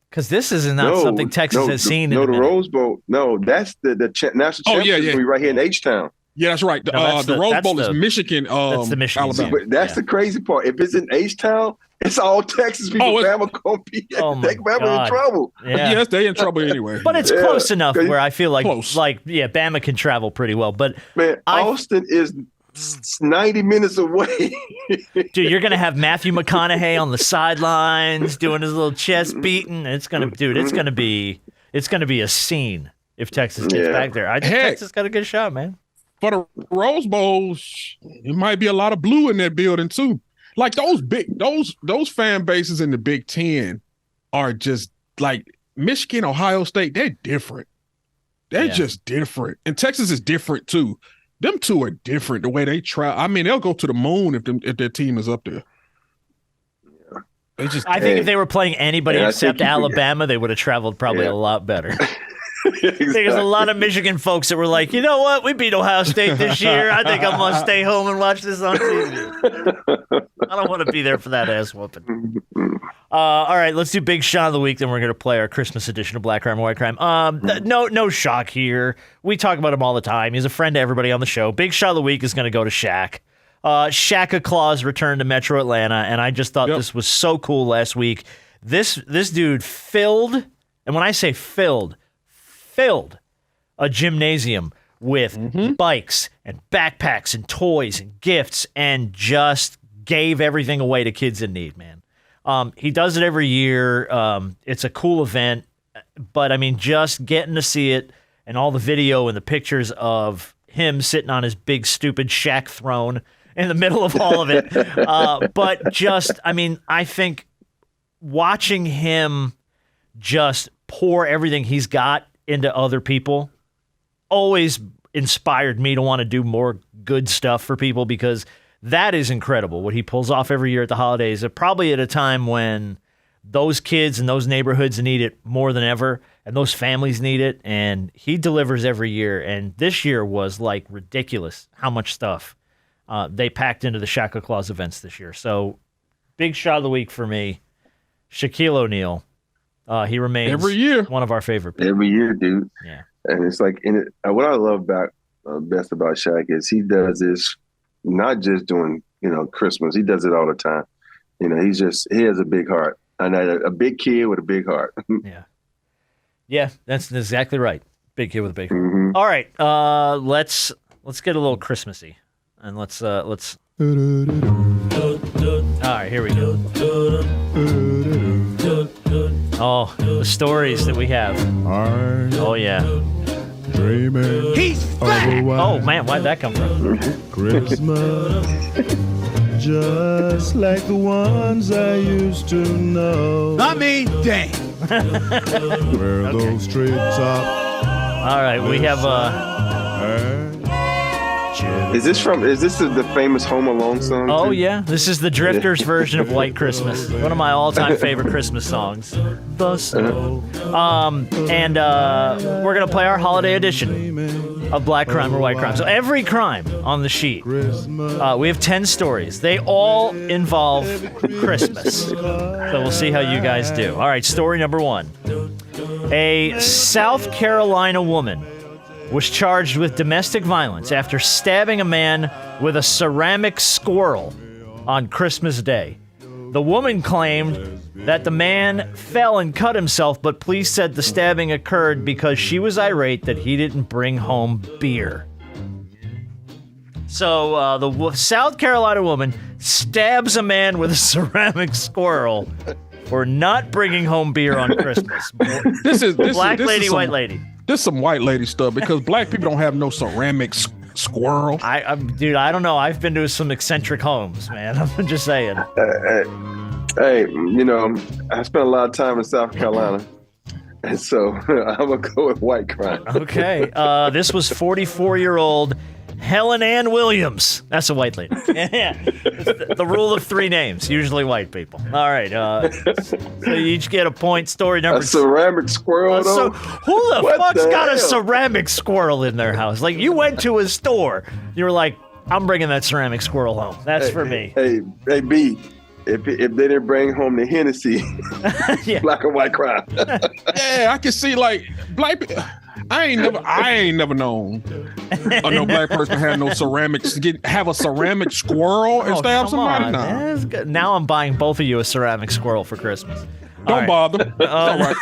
Because this is not something Texas has seen. The Rose Bowl. No, that's the national championship right here in H-Town. Yeah, that's right. The Rose Bowl is Michigan. That's the Michigan. Alabama. But that's the crazy part. If it's in H-Town, it's all Texas people. Bama gonna be. Bama in trouble. Yeah. Yes, they in trouble anyway. But it's close enough where I feel like Bama can travel pretty well. But man, Austin is 90 minutes away. Dude, you're gonna have Matthew McConaughey on the sidelines doing his little chest beating. It's gonna be a scene if Texas gets back there. I think Texas got a good shot, man. For the Rose Bowl, it might be a lot of blue in that building too. Like those fan bases in the Big Ten are just like Michigan, Ohio State. They're different. They're just different, and Texas is different too. Them two are different the way they try. I mean, they'll go to the moon if their team is up there. Yeah. I think if they were playing anybody except Alabama, they would have traveled probably a lot better. Exactly. There's a lot of Michigan folks that were like, you know what? We beat Ohio State this year. I think I'm going to stay home and watch this on TV. I don't want to be there for that ass whooping. All right, let's do Big Shot of the Week. Then we're going to play our Christmas edition of Black Crime, White Crime. No shock here. We talk about him all the time. He's a friend to everybody on the show. Big Shot of the Week is going to go to Shaq. Shaq Claus returned to Metro Atlanta, and I just thought this was so cool last week. This dude filled, and when I say filled a gymnasium with bikes and backpacks and toys and gifts and just gave everything away to kids in need, man. He does it every year. It's a cool event, but I mean, just getting to see it and all the video and the pictures of him sitting on his big, stupid Shaq throne in the middle of all of it. But just, I mean, I think watching him just pour everything he's got into other people always inspired me to want to do more good stuff for people, because that is incredible what he pulls off every year at the holidays, probably at a time when those kids in those neighborhoods need it more than ever, and those families need it, and he delivers every year. And this year was like ridiculous how much stuff they packed into the Shaq Claus events this year. So Big Shot of the Week for me, Shaquille O'Neal. He remains every year one of our favorite people. Every year, dude. Yeah. And it's like, what I love best about Shaq is he does this not just during, Christmas. He does it all the time. He has a big heart. And a big kid with a big heart. Yeah. Yeah, that's exactly right. Big kid with a big heart. Mm-hmm. All right. Let's get a little Christmassy. And let's all right, here we go. Oh, the stories that we have. Oh, yeah. Dreaming. He's back! Oh, man, why'd that come from? Christmas, just like the ones I used to know. I mean, dang. Where those treetops. All right, we have Is this the famous Home Alone song? Oh, too? yeah. This is the Drifters version of White Christmas. One of my all-time favorite Christmas songs. The snow. And we're going to play our holiday edition of Black Crime or White Crime. So every crime on the sheet, we have 10 stories. They all involve Christmas. So we'll see how you guys do. All right, story number 1. A South Carolina woman was charged with domestic violence after stabbing a man with a ceramic squirrel on Christmas Day. The woman claimed that the man fell and cut himself, but police said the stabbing occurred because she was irate that he didn't bring home beer. So the South Carolina woman stabs a man with a ceramic squirrel for not bringing home beer on Christmas. This is Black this lady, is some, white lady. This is some white lady stuff because black people don't have no ceramic squirrel. Dude, I don't know. I've been to some eccentric homes, man. I'm just saying. Hey, I spent a lot of time in South Carolina, and so I'm gonna go with white crime. Okay. This was 44-year-old Helen Ann Williams. That's a white lady. Yeah. It's the rule of 3 names, usually white people. All right. So you each get a point. Story number A ceramic squirrel, though? So who the fuck's got a ceramic squirrel in their house? Like, you went to a store. You were like, I'm bringing that ceramic squirrel home. That's for me. Hey, B. If they didn't bring home the Hennessy, Yeah. black or white crime. Yeah, I can see like black people. I ain't never known no black person had no ceramics. Have a ceramic squirrel and stab somebody. That's good. Now I'm buying both of you a ceramic squirrel for Christmas. Don't bother. It's all right.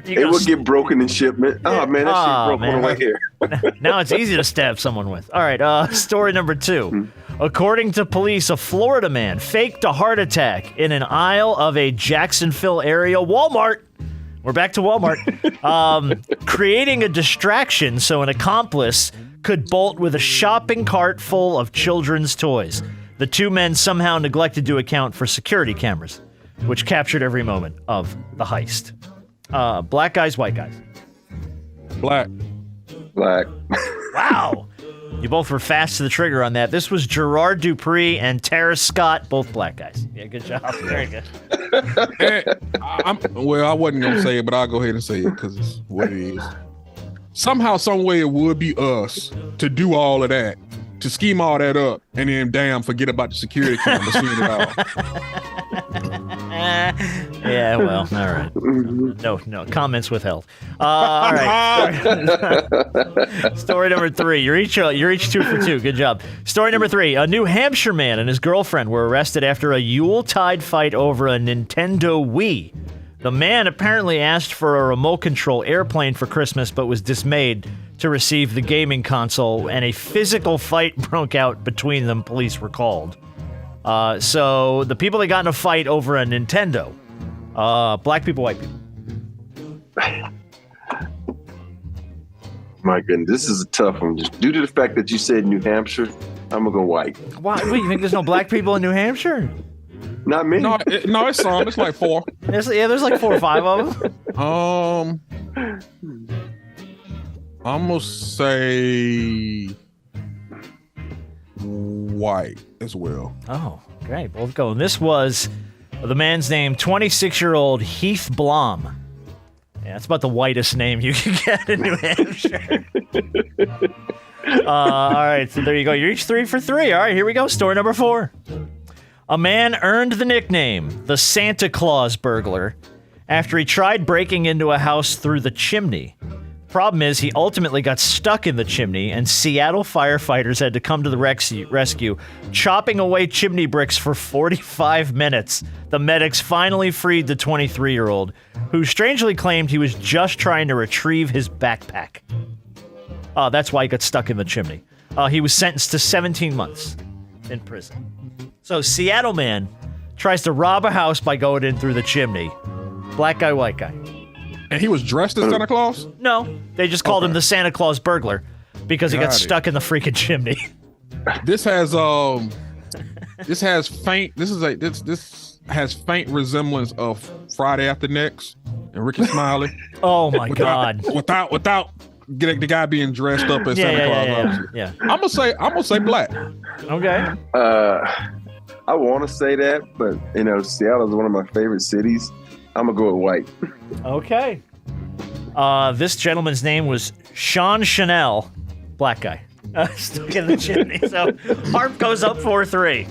It will get broken in shipment. Oh man, that shit broke on the way here. Now it's easy to stab someone with. All right, story number 2. According to police, a Florida man faked a heart attack in an aisle of a Jacksonville area Walmart. We're back to Walmart. Creating a distraction so an accomplice could bolt with a shopping cart full of children's toys. The 2 men somehow neglected to account for security cameras, which captured every moment of the heist. Black guys, white guys. Black. Wow. You both were fast to the trigger on that. This was Gerard Dupree and Tara Scott, both black guys. Yeah, good job. Very good. I wasn't going to say it, but I'll go ahead and say it because it's what it is. Somehow, some way, it would be us to do all of that, to scheme all that up, and then forget about the security camera seeing it all. Yeah, well, all right. No, comments withheld. All right. Story number 3. You're each 2 for 2. Good job. Story number 3. A New Hampshire man and his girlfriend were arrested after a Yuletide fight over a Nintendo Wii. The man apparently asked for a remote control airplane for Christmas, but was dismayed to receive the gaming console, and a physical fight broke out between them. Police were called. So the people that got in a fight over a Nintendo, black people, white people. My goodness, this is a tough one. Just due to the fact that you said New Hampshire, I'm gonna go white. Why? What, you think there's no black people in New Hampshire? Not me. No, it's some. It's like 4. There's like 4 or 5 of them. I'm gonna say white as well. Oh, great. Both go. And this was the man's name, 26-year-old Heath Blom. Yeah, that's about the whitest name you can get in New Hampshire. All right, so there you go. You're each 3 for 3. All right, here we go. Story number 4. A man earned the nickname the Santa Claus burglar after he tried breaking into a house through the chimney. Problem is, he ultimately got stuck in the chimney, and Seattle firefighters had to come to the rescue, chopping away chimney bricks for 45 minutes. The medics finally freed the 23-year-old, who strangely claimed he was just trying to retrieve his backpack. That's why he got stuck in the chimney. He was sentenced to 17 months in prison. So, Seattle man tries to rob a house by going in through the chimney. Black guy, white guy. And he was dressed as Santa Claus? No, they just called him the Santa Claus burglar because he got stuck in the freaking chimney. This has faint resemblance of Friday After Next and Ricky Smiley. Oh my God! the guy being dressed up as Santa Claus. Obviously. Yeah. I'm gonna say black. Okay. I want to say that, but Seattle is one of my favorite cities. I'm gonna go with white. Okay. This gentleman's name was Sean Chanel, black guy. Stuck in the chimney. So Harp goes up 4-3.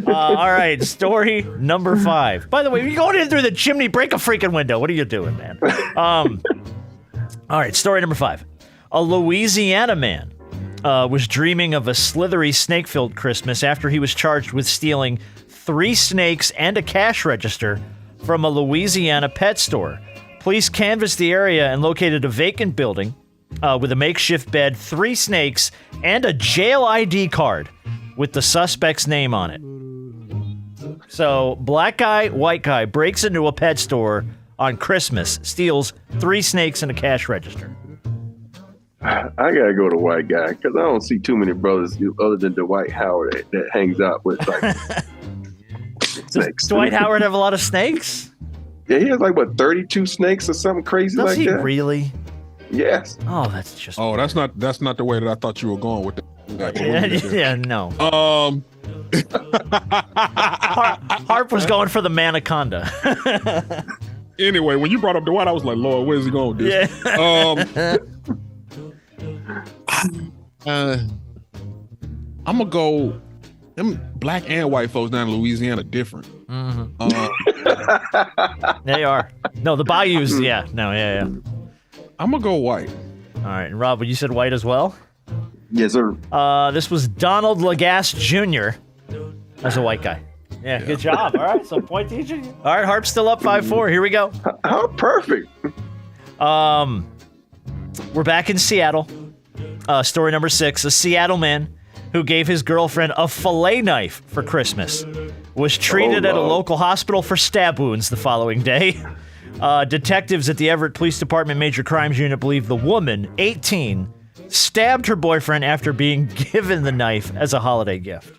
All right, story number 5. By the way, you're going in through the chimney, break a freaking window. What are you doing, man? All right, story number 5. A Louisiana man was dreaming of a slithery, snake-filled Christmas after he was charged with stealing 3 snakes and a cash register from a Louisiana pet store. Police canvassed the area and located a vacant building with a makeshift bed, 3 snakes, and a jail ID card with the suspect's name on it. So, black guy, white guy breaks into a pet store on Christmas, steals 3 snakes and a cash register. I gotta go to white guy because I don't see too many brothers other than Dwight Howard that hangs out with like snakes. Does Dwight Howard have a lot of snakes? Yeah, he has like 32 snakes or something crazy Does like he that. Really? Yes. Oh, that's just. Oh, that's not the way that I thought you were going with that. Yeah, no. Harp was going for the Manaconda. Anyway, when you brought up Dwight, I was like, Lord, where's he going with this? Yeah. I'm gonna go. Them black and white folks down in Louisiana different. They are. No, the bayous. Yeah. No. Yeah. I'm gonna go white. All right, and Rob, you said white as well. Yes, sir. This was Donald Lagasse Jr. as a white guy. Yeah, good job. All right, so point to each of you. All right, Harp's still up 5-4. Here we go. How perfect. We're back in Seattle. Story number 6. A Seattle man who gave his girlfriend a fillet knife for Christmas was treated at a local hospital for stab wounds the following day. Detectives at the Everett Police Department Major Crimes Unit believe the woman, 18, stabbed her boyfriend after being given the knife as a holiday gift.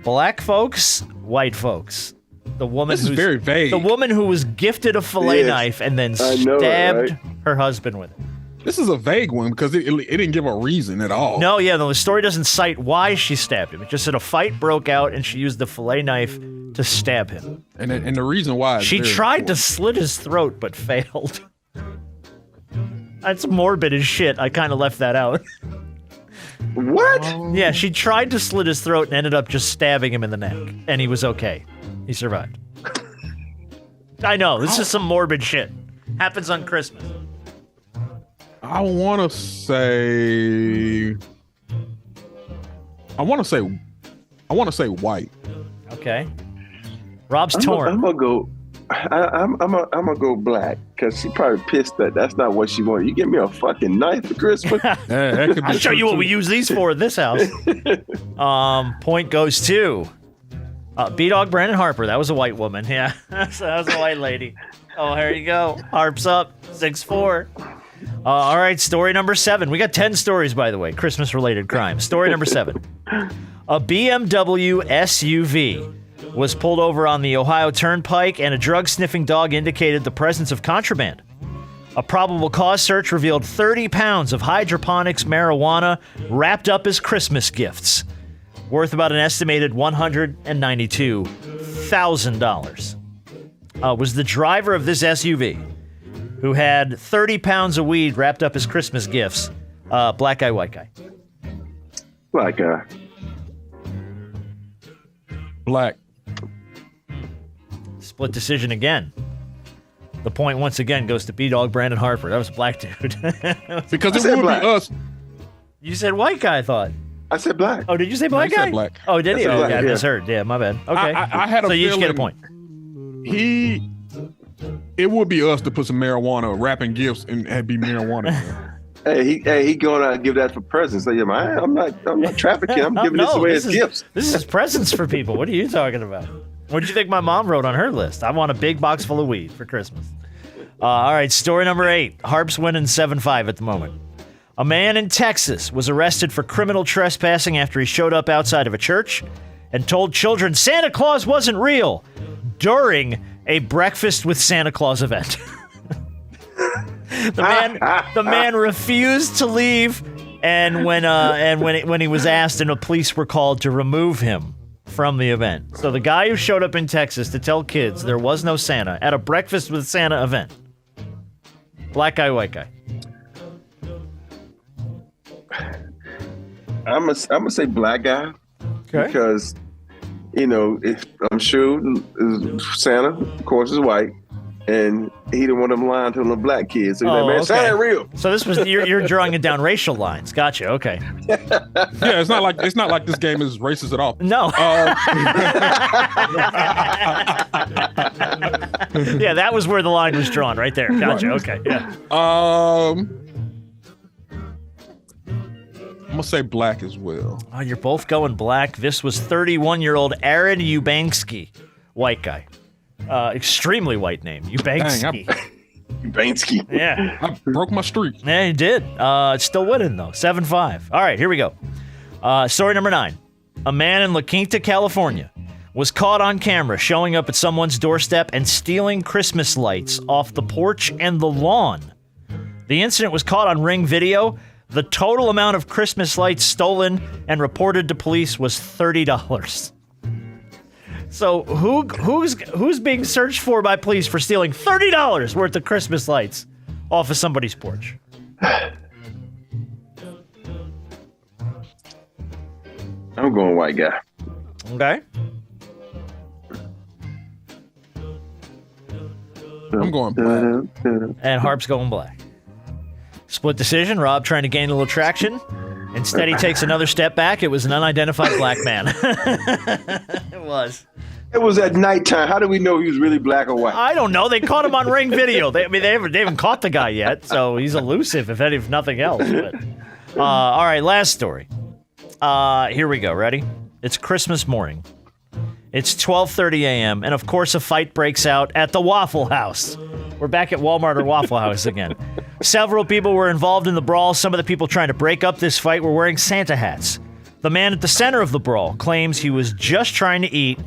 Black folks, white folks. The woman This is very vague. The woman who was gifted a fillet knife and then stabbed her husband with it. This is a vague one because it didn't give a reason at all. No, the story doesn't cite why she stabbed him. It just said a fight broke out and she used the fillet knife to stab him. And the reason why she tried to slit his throat but failed. That's morbid as shit. I kind of left that out. What? Yeah, she tried to slit his throat and ended up just stabbing him in the neck. And he was okay. He survived. I know, this is some morbid shit. Happens on Christmas. I want to say white. Okay. Rob's torn. I'm gonna go. I'm gonna go black because she probably pissed that that's not what she wanted. You give me a fucking knife for Christmas. I'll show you what we use these for at this house. Point goes to B-Dog Brandon Harper. That was a white woman. Yeah, that was a white lady. Oh, here you go. Harp's up 6-4. All right, story number 7. We got 10 stories, by the way, Christmas-related crimes. Story number 7. A BMW SUV was pulled over on the Ohio Turnpike, and a drug-sniffing dog indicated the presence of contraband. A probable cause search revealed 30 pounds of hydroponics marijuana wrapped up as Christmas gifts, worth about an estimated $192,000. Was the driver of this SUV, who had 30 pounds of weed wrapped up as Christmas gifts, black guy, white guy? Black guy. Black. Split decision again. The point once again goes to B-Dog Brandon Harper. That was a black dude. Because it would be us. You said white guy, I thought. I said black. Oh, did you say black guy? Said black. Oh, did he? I said black, I yeah. misheard. Yeah, my bad. Okay. I had a so you just get a feeling point. It would be us to put some marijuana, wrapping gifts, and be marijuana. Hey, he going out and give that for presents. So, yeah, man, I'm not trafficking. I'm giving this away as gifts. This is presents for people. What are you talking about? What did you think my mom wrote on her list? I want a big box full of weed for Christmas. All right, story number 8. Harp's winning 7-5 at the moment. A man in Texas was arrested for criminal trespassing after he showed up outside of a church and told children Santa Claus wasn't real during a Breakfast with Santa Claus event. The man refused to leave, and when he was asked, and the police were called to remove him from the event. So the guy who showed up in Texas to tell kids there was no Santa at a breakfast with Santa event. Black guy, white guy. I'm gonna say black guy. Okay. Because, I'm sure Santa, of course, is white, and he didn't want them lying to the black kids. So he's like, man, okay. Santa ain't real. So this was you're drawing it down racial lines. Gotcha. Okay. Yeah, it's not like this game is racist at all. No. Yeah, that was where the line was drawn, right there. Gotcha. Right. Okay. Yeah. I'm gonna say black as well. Oh, you're both going black. This was 31-year-old Aaron Ubanksky, white guy. Extremely white name, Ubanksky. Ubanksky. Yeah. I broke my streak. Yeah, he did. It's still winning, though. 7-5. All right, here we go. Story number 9. A man in La Quinta, California, was caught on camera showing up at someone's doorstep and stealing Christmas lights off the porch and the lawn. The incident was caught on Ring video. The total amount of Christmas lights stolen and reported to police was $30. So who's being searched for by police for stealing $30 worth of Christmas lights off of somebody's porch? I'm going white guy. Okay. I'm going black. And Harp's going black. Split decision. Rob trying to gain a little traction. Instead, he takes another step back. It was an unidentified black man. It was. It was at nighttime. How do we know he was really black or white? I don't know. They caught him on Ring video. They haven't caught the guy yet, so he's elusive, if nothing else. But, all right, last story. Here we go. Ready? It's Christmas morning. It's 12:30 a.m., and of course a fight breaks out at the Waffle House. We're back at Walmart or Waffle House again. Several people were involved in the brawl. Some of the people trying to break up this fight were wearing Santa hats. The man at the center of the brawl claims he was just trying to eat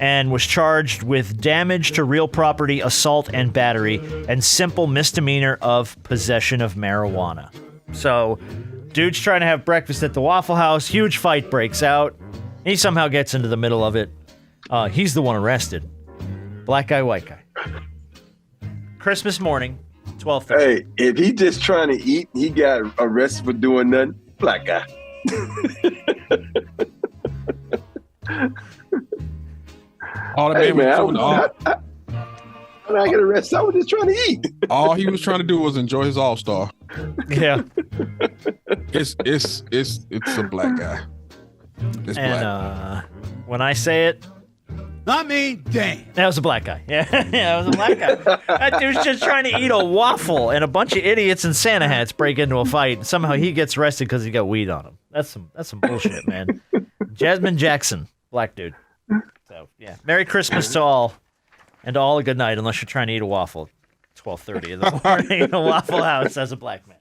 and was charged with damage to real property, assault and battery, and simple misdemeanor of possession of marijuana. So, dude's trying to have breakfast at the Waffle House. Huge fight breaks out. He somehow gets into the middle of it. He's the one arrested. Black guy, white guy. Christmas morning, 12:30. Hey, if he just trying to eat, he got arrested for doing nothing. Black guy. All the Hey, man, I get arrested. I was just trying to eat. all he was trying to do was enjoy his All-Star. Yeah. It's a black guy. It's And black. when I say it, Not me, damn. that was a black guy. Yeah, that was a black guy. That dude's just trying to eat a waffle, and a bunch of idiots in Santa hats break into a fight. And somehow he gets arrested because he got weed on him. That's some bullshit, man. Jasmine Jackson, black dude. So yeah, Merry Christmas to all, and to all a good night. Unless you're trying to eat a waffle, at 12:30 in the morning in a Waffle House as a black man.